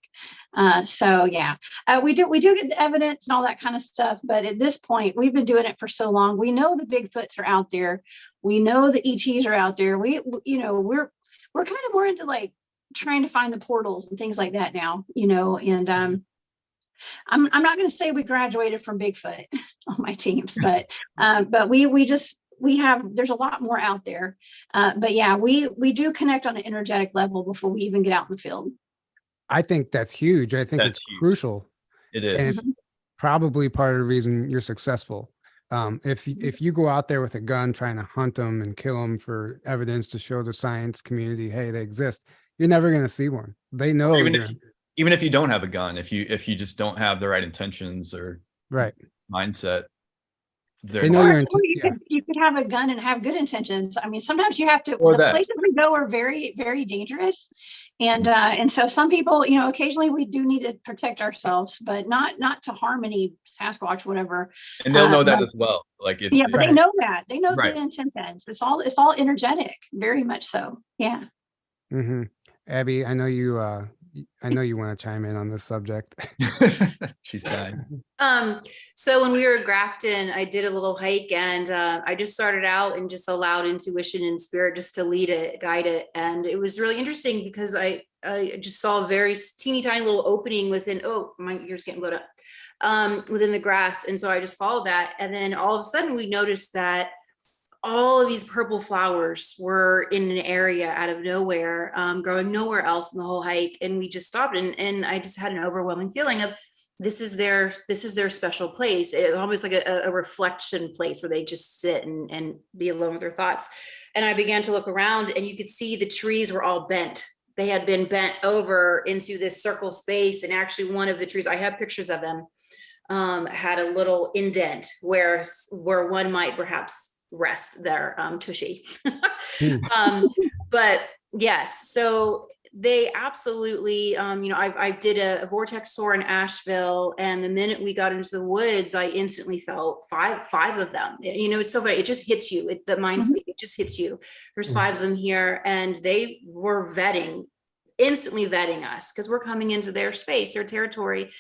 Speaker 7: So yeah, we do get the evidence and all that kind of stuff. But at this point, we've been doing it for so long. We know the Bigfoots are out there. We know the ETs are out there. You know, we're kind of more into like trying to find the portals and things like that now, you know, and I'm not going to say we graduated from Bigfoot on my teams, but there's a lot more out there. But yeah, we do connect on an energetic level before we even get out in the field.
Speaker 1: I think that's huge. I think
Speaker 2: That's
Speaker 1: it's
Speaker 2: huge.
Speaker 1: crucial.
Speaker 2: It
Speaker 1: And
Speaker 2: is.
Speaker 1: it's probably part of the reason you're successful. If you go out there with a gun trying to hunt them and kill them for evidence to show the science community, hey, they exist, you're never going to see one. They know
Speaker 2: Even if you don't have a gun, if you just don't have the right intentions or
Speaker 1: right.
Speaker 2: mindset,
Speaker 1: They know you're
Speaker 7: you could have a gun and have good intentions. I mean, sometimes you have to.
Speaker 2: Or
Speaker 7: the
Speaker 2: that.
Speaker 7: places we go are very, very dangerous, and so some people, you know, occasionally we do need to protect ourselves, but not to harm any Sasquatch, whatever.
Speaker 2: And they'll know that as well. Like if
Speaker 7: Yeah, but
Speaker 1: Right.
Speaker 7: they know that. They know
Speaker 2: Right.
Speaker 7: the intentions. It's all energetic, very much so. Yeah.
Speaker 1: Mm-hmm. Abby, I know you want to chime in on this subject.
Speaker 2: she's dying.
Speaker 4: So when we were at Grafton, I did a little hike, and I just started out and just allowed intuition and spirit just to lead it, guide it. And it was really interesting because I just saw a very teeny tiny little opening within, oh, my ear's getting blowed up, within the grass. And so I just followed that. And then all of a sudden we noticed that all of these purple flowers were in an area out of nowhere, growing nowhere else in the whole hike. And we just stopped, and I just had an overwhelming feeling of this is their special place. It almost like a reflection place where they just sit and be alone with their thoughts. And I began to look around, and you could see the trees were all bent. They had been bent over into this circle space. And actually one of the trees, I have pictures of them, had a little indent where one might perhaps rest their tushy. But yes, so they absolutely, you know, I did a vortex tour in Asheville, and the minute we got into the woods, I instantly felt five of them. You know, it's so funny. It just hits you. The mind speak, it just hits you. There's 5 of them here, and they were instantly vetting us because we're coming into their space, their territory.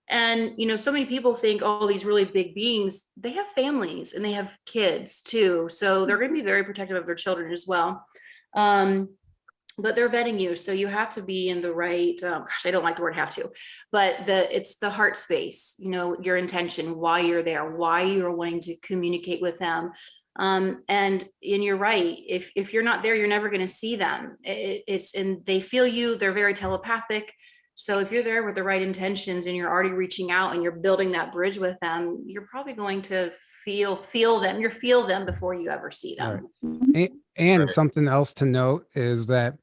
Speaker 4: And, you know, so many people think, oh, these really big beings, they have families and they have kids too. So they're going to be very protective of their children as well. But they're vetting you. So you have to be in the right, gosh, I don't like the word have to, but it's the heart space, you know, your intention, why you're there, why you're wanting to communicate with them. And you're right. If you're not there, you're never going to see them. And they feel you, they're very telepathic. So if you're there with the right intentions and you're already reaching out and you're building that bridge with them, you're probably going to feel them. You feel them before you ever see them.
Speaker 1: Right. And
Speaker 2: Right.
Speaker 1: something else to note is that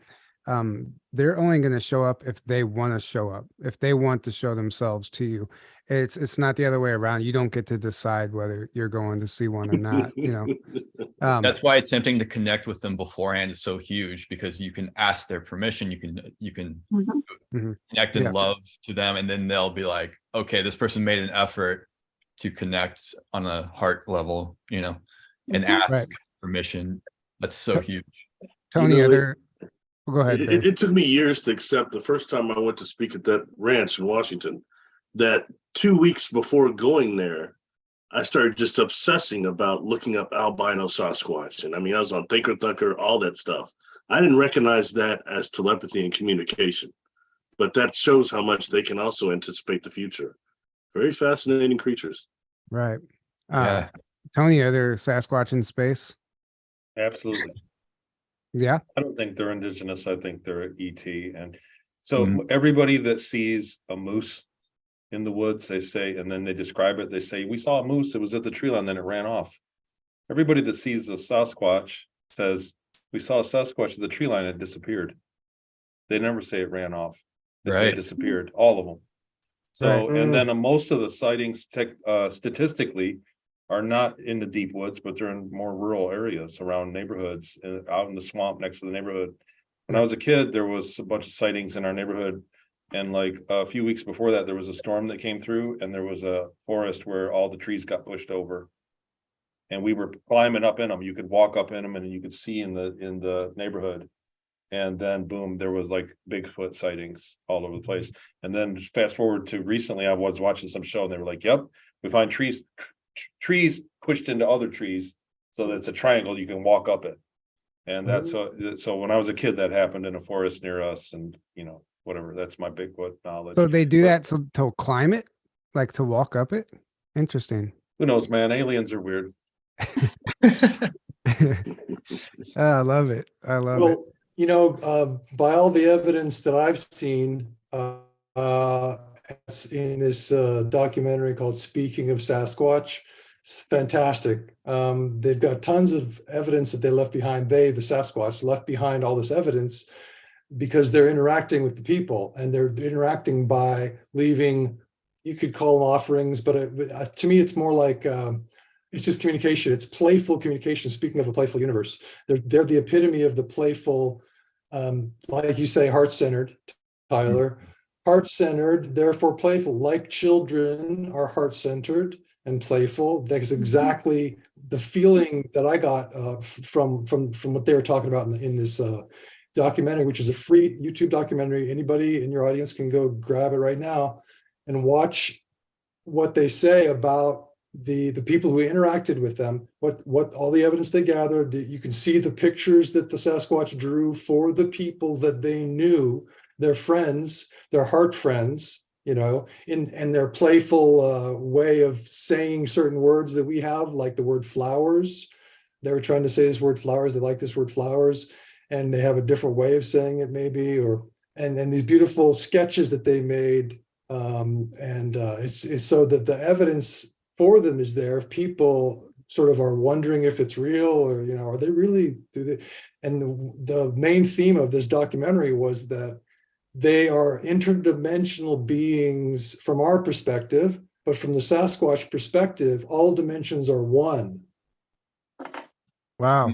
Speaker 1: they're only going to show up if they want to show up, if they want to show themselves to you. It's not the other way around. You don't get to decide whether you're going to see one or not, you know.
Speaker 2: That's why attempting to connect with them beforehand is so huge, because you can ask their permission. You can connect in love to them, and then they'll be like, okay, this person made an effort to connect on a heart level, you know, and ask permission. That's so huge.
Speaker 1: Tony,
Speaker 6: You know,
Speaker 1: go ahead.
Speaker 6: It took me years to accept the first time I went to speak at that ranch in Washington, that 2 weeks before going there, I started just obsessing about looking up albino Sasquatch. And I mean, I was on Thinker Thunker, all that stuff. I didn't recognize that as telepathy and communication, but that shows how much they can also anticipate the future. Very fascinating creatures.
Speaker 1: Right.
Speaker 2: Yeah.
Speaker 1: Tony, are there Sasquatch in space?
Speaker 3: Absolutely.
Speaker 1: Yeah.
Speaker 3: I don't think they're indigenous. I think they're ET. And so everybody that sees a moose in the woods, they say, and then they describe it, they say, we saw a moose, it was at the tree line, then it ran off. Everybody that sees a Sasquatch says, we saw a Sasquatch at the tree line, it disappeared. They never say it ran off. They say it disappeared, all of them. So, and then most of the sightings statistically are not in the deep woods, but they're in more rural areas around neighborhoods, out in the swamp next to the neighborhood. When I was a kid, there was a bunch of sightings in our neighborhood. And like a few weeks before that, there was a storm that came through, and there was a forest where all the trees got pushed over. And we were climbing up in them. You could walk up in them and you could see in the neighborhood. And then boom, there was like Bigfoot sightings all over the place. And then fast forward to recently, I was watching some show and they were like, yep, we find trees pushed into other trees So that's a triangle, you can walk up it. And that's, so when I was a kid, that happened in a forest near us and, whatever, that's my Bigfoot knowledge.
Speaker 1: So they do
Speaker 3: But
Speaker 1: that to climb it, like to walk up it? Interesting.
Speaker 3: who knows, man, aliens are weird.
Speaker 1: I love it. I love it.
Speaker 5: Well, by all the evidence that I've seen in this documentary called Speaking of Sasquatch, it's fantastic. They've got tons of evidence that they left behind. The Sasquatch, left behind all this evidence because they're interacting with the people, and they're interacting by leaving, you could call them offerings, but to me, it's more like it's just communication. It's playful communication. Speaking of a playful universe, they're the epitome of the playful, like you say, heart-centered, Tyler. Heart-centered, therefore playful. Like children are heart-centered and playful. That's exactly the feeling that I got from what they were talking about in this documentary, which is a free YouTube documentary. Anybody in your audience can go grab it right now and watch what they say about the people who interacted with them, what all the evidence they gathered. You can see the pictures that the Sasquatch drew for the people that they knew, their friends, their heart friends, in their playful way of saying certain words that we have, like the word flowers. They were trying to say this word flowers. They like this word flowers, and they have a different way of saying it, maybe, and these beautiful sketches that they made. It's so that the evidence for them is there. If people sort of are wondering if it's real, or are they really and the main theme of this documentary was that they are interdimensional beings from our perspective, but from the Sasquatch perspective, all dimensions are one.
Speaker 1: Wow.
Speaker 5: So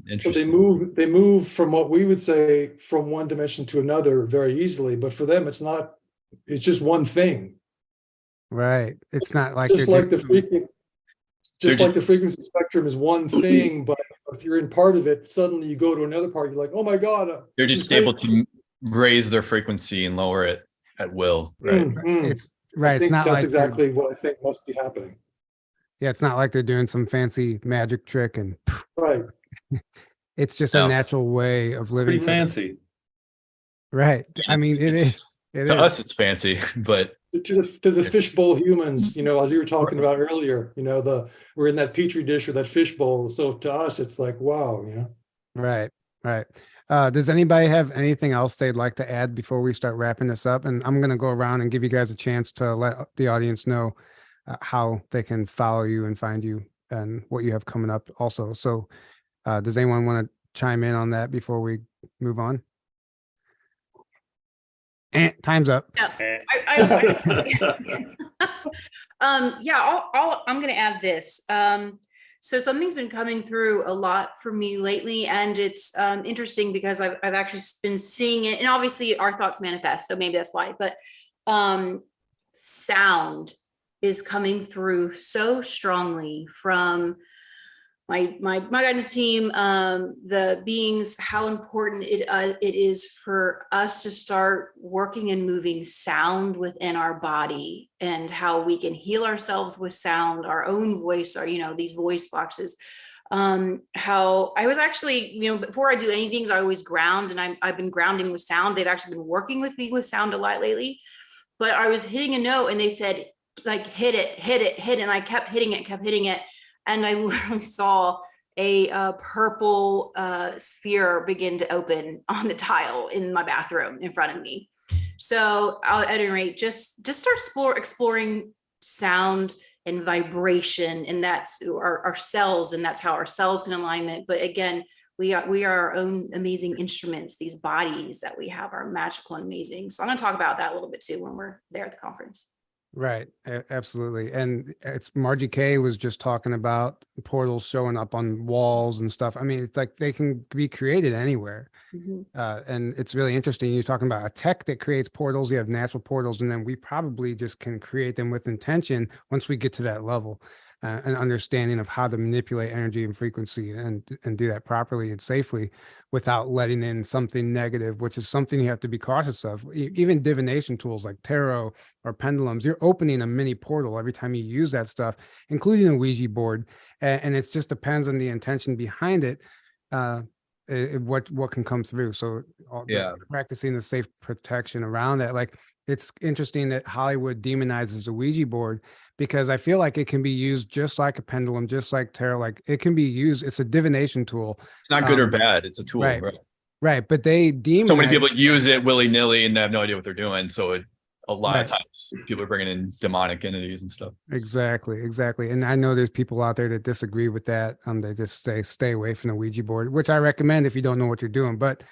Speaker 2: Interesting.
Speaker 5: they move from what we would say from one dimension to another very easily, but for them, it's just one thing.
Speaker 1: Right. It's not like
Speaker 5: Just
Speaker 1: you're
Speaker 5: like the frequency spectrum is one thing, but if you're in part of it, suddenly you go to another part, you're like, oh my God.
Speaker 2: They're just able to raise their frequency and lower it at will, right?
Speaker 1: It's right. It's not
Speaker 5: that's
Speaker 1: like
Speaker 5: exactly what I think must be happening.
Speaker 1: yeah, it's not like they're doing some fancy magic trick, and
Speaker 5: Right.
Speaker 1: it's just
Speaker 2: No.
Speaker 1: a natural way of living.
Speaker 3: Pretty fancy.
Speaker 1: Right. I mean, it is.
Speaker 2: To us, it's fancy, but
Speaker 5: To the fishbowl humans, as you were talking about earlier, we're in that petri dish or that fishbowl. So to us, it's like, wow,
Speaker 1: Right. Right. Does anybody have anything else they'd like to add before we start wrapping this up? And I'm going to go around and give you guys a chance to let the audience know how they can follow you and find you and what you have coming up also. So does anyone want to chime in on that before we move on? Time's up.
Speaker 4: Yeah, I'm going to add this. So something's been coming through a lot for me lately, and it's interesting because I've actually been seeing it, and obviously our thoughts manifest, so maybe that's why. But sound is coming through so strongly from my guidance team, the beings, how important it is for us to start working and moving sound within our body, and how we can heal ourselves with sound, our own voice, or these voice boxes. How I was actually, before I do anything, I always ground, and I've been grounding with sound. They've actually been working with me with sound a lot lately. But I was hitting a note, and they said, like, hit it, and I kept hitting it. And I literally saw a purple sphere begin to open on the tile in my bathroom in front of me. So at any rate, just start exploring sound and vibration, and that's our cells, and that's how our cells can alignment. But again, we are our own amazing instruments. These bodies that we have are magical and amazing. So I'm going to talk about that a little bit too when we're there at the conference.
Speaker 1: Right. Absolutely. And it's Margie K was just talking about portals showing up on walls and stuff. I mean, it's like they can be created anywhere.
Speaker 4: Mm-hmm.
Speaker 1: And it's really interesting. You're talking about a tech that creates portals. You have natural portals, and then we probably just can create them with intention once we get to that level. an understanding of how to manipulate energy and frequency and do that properly and safely without letting in something negative, which is something you have to be cautious of. Even divination tools like tarot or pendulums, you're opening a mini portal every time you use that stuff, including a Ouija board. And it just depends on the intention behind it. What can come through. So practicing the safe protection around that. Like, it's interesting that Hollywood demonizes the Ouija board, because I feel like it can be used just like a pendulum, just like tarot. Like, it can be used, it's a divination tool.
Speaker 2: It's not good or bad. It's a tool.
Speaker 1: Right. But they demonize.
Speaker 2: So many people use it willy-nilly and have no idea what they're doing. So a lot of times people are bringing in demonic entities and stuff.
Speaker 1: Exactly. And I know there's people out there that disagree with that. They just stay away from the Ouija board, which I recommend if you don't know what you're doing, but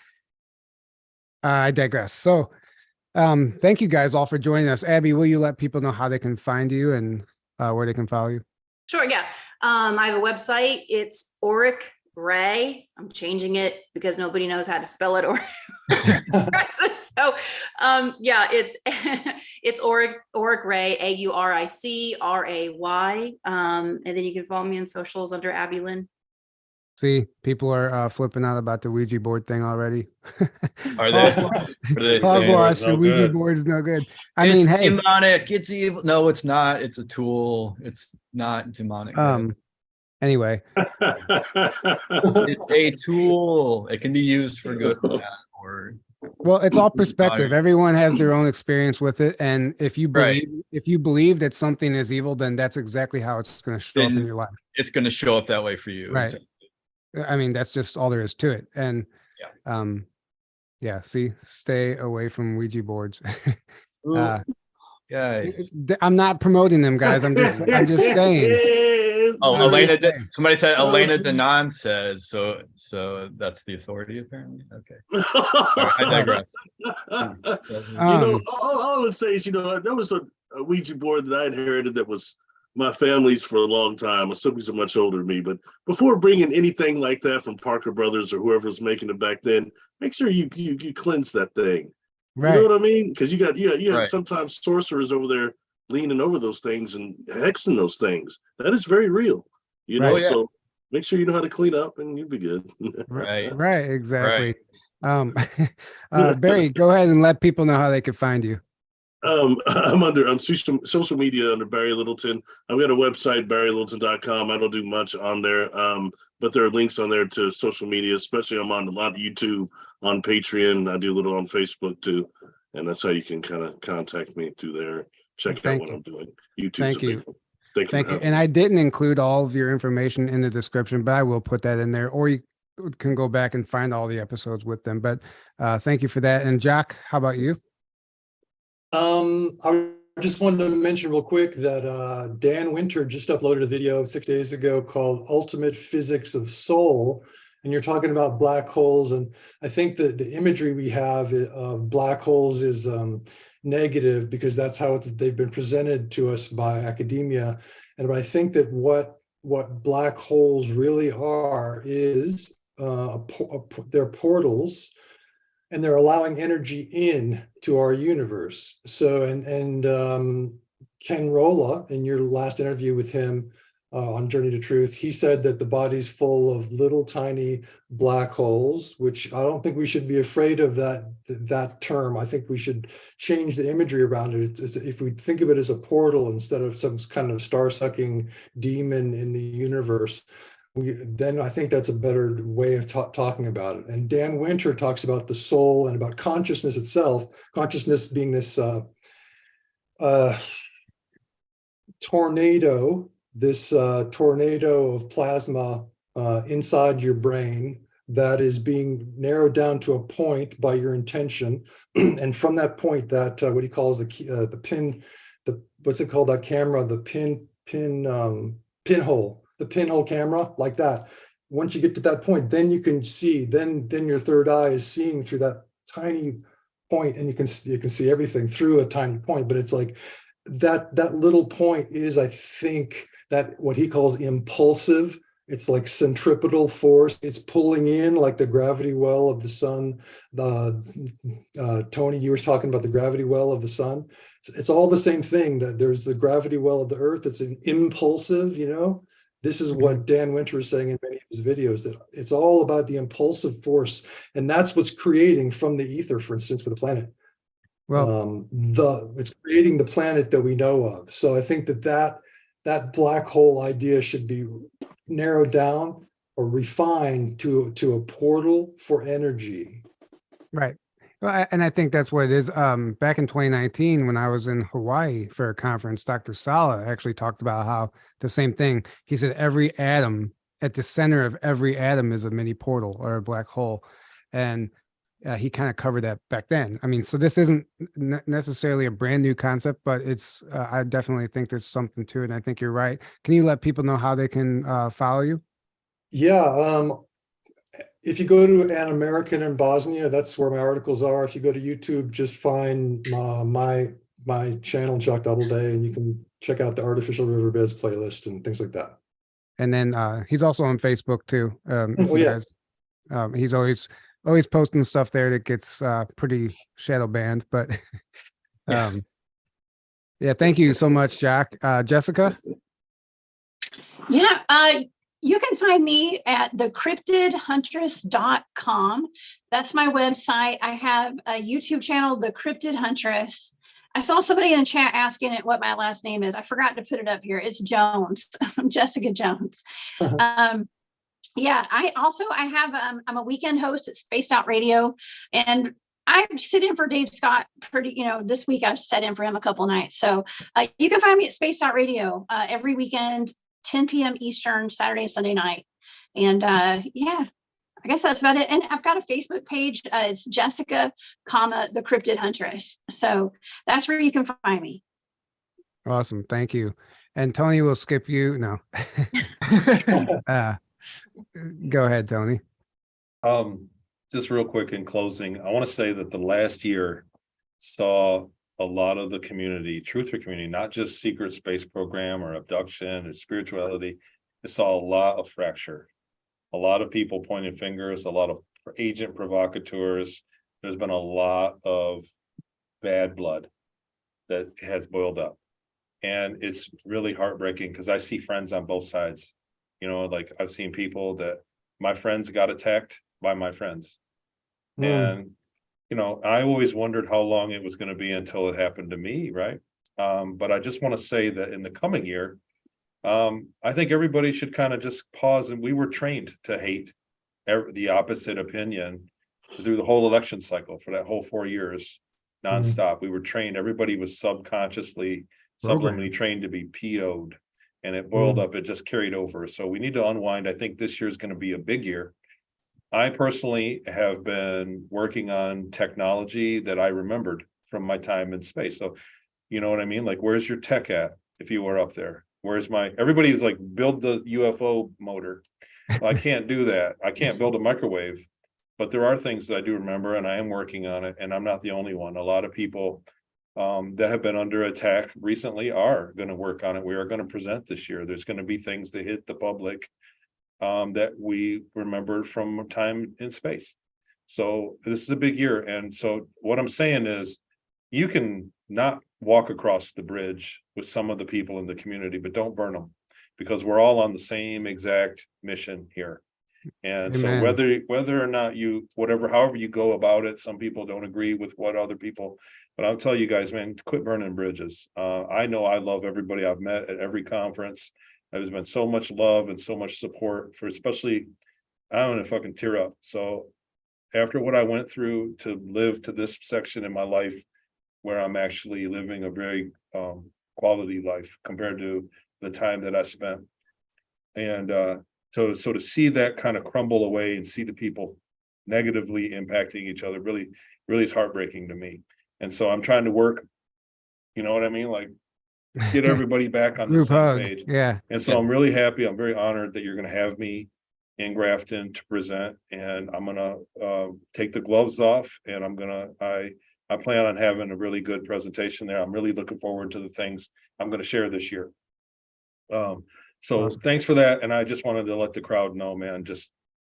Speaker 1: I digress. So thank you guys all for joining us. Abby, will you let people know how they can find you and where they can follow you?
Speaker 4: Sure, yeah. I have a website. It's Auric Ray. I'm changing it because nobody knows how to spell it. Or so yeah, it's Auric Ray, AURICRAY. And then you can follow me on socials under Abby LYNN.
Speaker 1: See, people are flipping out about the Ouija board thing already.
Speaker 2: Are they?
Speaker 1: Hogwash, the Ouija board is no good. I mean, hey,
Speaker 2: demonic. It's evil. No, it's not. It's a tool. It's not demonic.
Speaker 1: Anyway,
Speaker 2: it's a tool. It can be used for good or bad, or
Speaker 1: well, it's all perspective. Everyone has their own experience with it, and if you believe that something is evil, then that's exactly how it's going to show up in your life.
Speaker 2: It's going to show up that way for you,
Speaker 1: right? I mean, that's just all there is to it. And see, stay away from Ouija boards.
Speaker 2: Guys,
Speaker 1: I'm not promoting them, guys. I'm just saying.
Speaker 2: Oh, Elena, somebody said Elena Denon says so. So that's the authority, apparently. Okay, I digress.
Speaker 6: All I would say is, that was a Ouija board that I inherited that was my family's for a long time. My siblings are much older than me, but before bringing anything like that from Parker Brothers or whoever's making it back then, make sure you cleanse that thing. Right. You know what I mean? Because you have sometimes sorcerers over there leaning over those things and hexing those things. That is very real. So make sure you know how to clean up and you'll be good.
Speaker 1: Right, exactly. Right. Barry, go ahead and let people know how they can find you.
Speaker 6: I'm on social media under Barry Littleton. I've got a website, barrylittleton.com. I don't do much on there, but there are links on there to social media, especially I'm on a lot of YouTube, on Patreon. I do a little on Facebook too. And that's how you can kind of contact me through there. Check out what I'm doing. YouTube's Thank you.
Speaker 1: And I didn't include all of your information in the description, but I will put that in there, or you can go back and find all the episodes with them. But thank you for that. And Jack, how about you?
Speaker 5: I just wanted to mention real quick that Dan Winter just uploaded a video 6 days ago called Ultimate Physics of Soul. And you're talking about black holes. And I think that the imagery we have of black holes is negative because that's how they've been presented to us by academia. And but I think that what black holes really are is they're portals, and they're allowing energy in to our universe. So, and Ken Rolla, in your last interview with him on Journey to Truth, he said that the body's full of little tiny black holes, which I don't think we should be afraid of that term. I think we should change the imagery around it. It's if we think of it as a portal instead of some kind of star-sucking demon in the universe, then I think that's a better way of talking about it. And Dan Winter talks about the soul and about consciousness itself, consciousness being this tornado of plasma inside your brain that is being narrowed down to a point by your intention. And from that point, that what he calls the pin, what's it called, that camera, the pinhole. The pinhole camera, like that. Once you get to that point, then you can see, then your third eye is seeing through that tiny point, and you can see everything through a tiny point. But it's like that little point is, I think, that what he calls impulsive. It's like centripetal force. It's pulling in like the gravity well of the sun. Tony, you were talking about the gravity well of the sun. It's all the same thing, that there's the gravity well of the earth. It's an impulsive, this is what Dan Winter is saying in many of his videos, that it's all about the impulsive force. And that's what's creating from the ether, for instance, with the planet.
Speaker 1: Well,
Speaker 5: It's creating the planet that we know of. So I think that black hole idea should be narrowed down or refined to a portal for energy.
Speaker 1: right. Well, and I think that's what it is. Back in 2019, when I was in Hawaii for a conference, Dr. Sala actually talked about how the same thing. He said every atom, at the center of every atom is a mini portal or a black hole. And he kind of covered that back then. I mean, so this isn't necessarily a brand new concept, but it's, I definitely think there's something to it. And I think you're right. Can you let people know how they can follow you?
Speaker 5: Yeah. If you go to An American in Bosnia, that's where my articles are. If you go to YouTube, just find my channel, Chuck Doubleday, and you can check out the Artificial Riverbeds playlist and things like that.
Speaker 1: And then he's also on Facebook too. If
Speaker 5: Oh,
Speaker 1: you
Speaker 5: yeah.
Speaker 1: guys, he's always posting stuff there that gets pretty shadow banned, but yeah, thank you so much, Jack. Jessica?
Speaker 7: Yeah, you can find me at thecryptidhuntress.com. That's my website. I have a YouTube channel, The Cryptid Huntress. I saw somebody in the chat asking it what my last name is. I forgot to put it up here. It's Jones. I'm Jessica Jones. Yeah, I'm a weekend host at Spaced Out Radio, and I sit in for Dave Scott this week I've sat in for him a couple nights. So you can find me at Spaced Out Radio every weekend, 10 p.m. Eastern, Saturday and Sunday night. And yeah, I guess that's about it. And I've got a Facebook page. It's Jessica, the Cryptid Huntress. So that's where you can find me.
Speaker 1: Awesome. Thank you. And Tony will skip you. No. Go ahead, Tony.
Speaker 3: Just real quick in closing, I want to say that the last year saw a lot of the community, truther community, not just secret space program or abduction or spirituality. It saw a lot of fracture, a lot of people pointing fingers, a lot of agent provocateurs. There's been a lot of bad blood that has boiled up. And it's really heartbreaking because I see friends on both sides. Like I've seen people that my friends got attacked by my friends. And, I always wondered how long it was going to be until it happened to me. Right. But I just want to say that in the coming year, I think everybody should kind of just pause. And we were trained to hate the opposite opinion through the whole election cycle for that whole 4 years nonstop. We were trained. Everybody was subliminally trained to be PO'd. And it boiled up, it just carried over. So we need to unwind. I think this year is going to be a big year. I personally have been working on technology that I remembered from my time in space. So, you know what I mean? Like, where's your tech at if you were up there? Everybody's like, build the UFO motor. Well, I can't do that. I can't build a microwave. But there are things that I do remember, and I am working on it. And I'm not the only one. A lot of people that have been under attack recently are going to work on it. We are going to present this year. There's going to be things that hit the public that we remembered from time in space. So this is a big year. And so what I'm saying is you can not walk across the bridge with some of the people in the community, but don't burn them, because we're all on the same exact mission here. And so whether or not however you go about it, some people don't agree with what other people, but I'll tell you guys, man, quit burning bridges. I know I love everybody I've met at every conference. There's been so much love and so much support for, especially, I don't know if I can tear up. So after what I went through to live to this section in my life, where I'm actually living a very quality life compared to the time that I spent. And so to see that kind of crumble away and see the people negatively impacting each other really is heartbreaking to me. And so I'm trying to work, you know what I mean? Like, get everybody back on the same page.
Speaker 1: Yeah.
Speaker 3: And so I'm really happy. I'm very honored that you're going to have me in Grafton to present, and I'm going to take the gloves off, and I plan on having a really good presentation there. I'm really looking forward to the things I'm going to share this year. So awesome. Thanks for that. And I just wanted to let the crowd know, man, just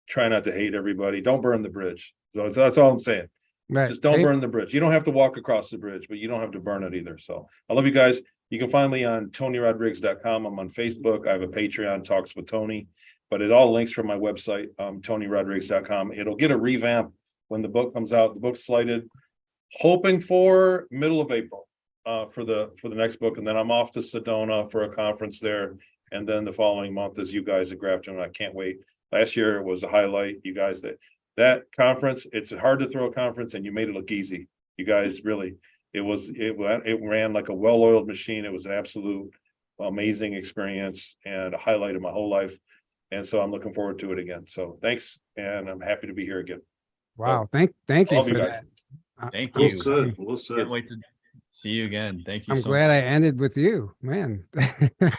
Speaker 3: try not to hate everybody. Don't burn the bridge. So that's all I'm saying.
Speaker 1: Right.
Speaker 3: Just don't
Speaker 1: Hey,
Speaker 3: burn the bridge. You don't have to walk across the bridge, but you don't have to burn it either. So I love you guys. You can find me on TonyRodriguez.com. I'm on Facebook. I have a Patreon, Talks with Tony, but it all links from my website, TonyRodriguez.com. It'll get a revamp when the book comes out. The book's slated, hoping for middle of April for the next book. And then I'm off to Sedona for a conference there. And then the following month is you guys at Grafton. I can't wait. Last year was a highlight. You guys, that conference, it's hard to throw a conference and you made it look easy. You guys really, it ran like a well-oiled machine. It was an absolute amazing experience and a highlight of my whole life. And so I'm looking forward to it again. So thanks. And I'm happy to be here again.
Speaker 1: wow. Thank you
Speaker 3: Love
Speaker 1: for
Speaker 3: you guys.
Speaker 1: that.
Speaker 2: Thank
Speaker 6: Well
Speaker 2: you.
Speaker 6: said. Well said.
Speaker 2: Can't wait to see you again. Thank you.
Speaker 1: I'm
Speaker 2: so
Speaker 1: glad I
Speaker 2: much.
Speaker 1: ended with you, man.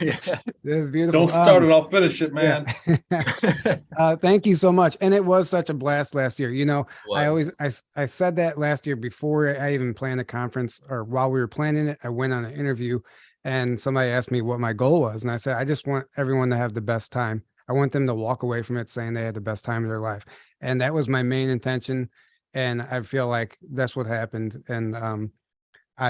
Speaker 2: Yeah.
Speaker 1: This is beautiful.
Speaker 3: Don't start it, I'll finish it, man.
Speaker 1: Thank you so much. And it was such a blast last year. You know,
Speaker 2: Was.
Speaker 1: I said that last year before I even planned the conference, or while we were planning it, I went on an interview and somebody asked me what my goal was. And I said, I just want everyone to have the best time. I want them to walk away from it saying they had the best time of their life. And that was my main intention. And I feel like that's what happened. And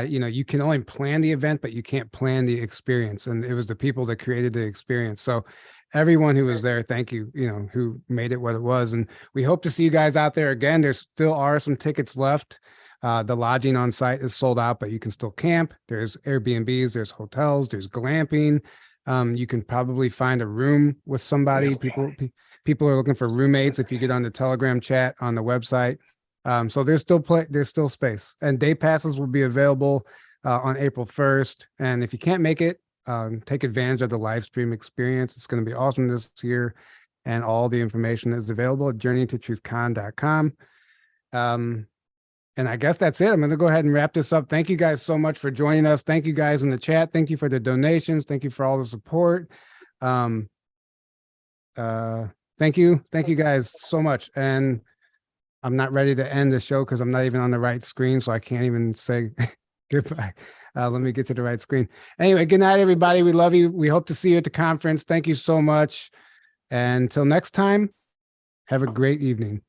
Speaker 1: you can only plan the event, but you can't plan the experience. And it was the people that created the experience. So everyone who was there, thank you, who made it what it was. And we hope to see you guys out there again. There still are some tickets left. The lodging on site is sold out, but you can still camp. There's Airbnbs, there's hotels, there's glamping. You can probably find a room with somebody. People are looking for roommates if you get on the Telegram chat on the website. So there's still space, and day passes will be available on April 1st. And if you can't make it, take advantage of the live stream experience. It's going to be awesome this year, and all the information is available at journeytotruthcon.com. And I guess that's it. I'm going to go ahead and wrap this up. Thank you guys so much for joining us. Thank you guys in the chat. Thank you for the donations. Thank you for all the support. Thank you guys so much. And I'm not ready to end the show because I'm not even on the right screen, so I can't even say goodbye. Let me get to the right screen. Anyway, good night, everybody. We love you. We hope to see you at the conference. Thank you so much. And until next time, have a great evening.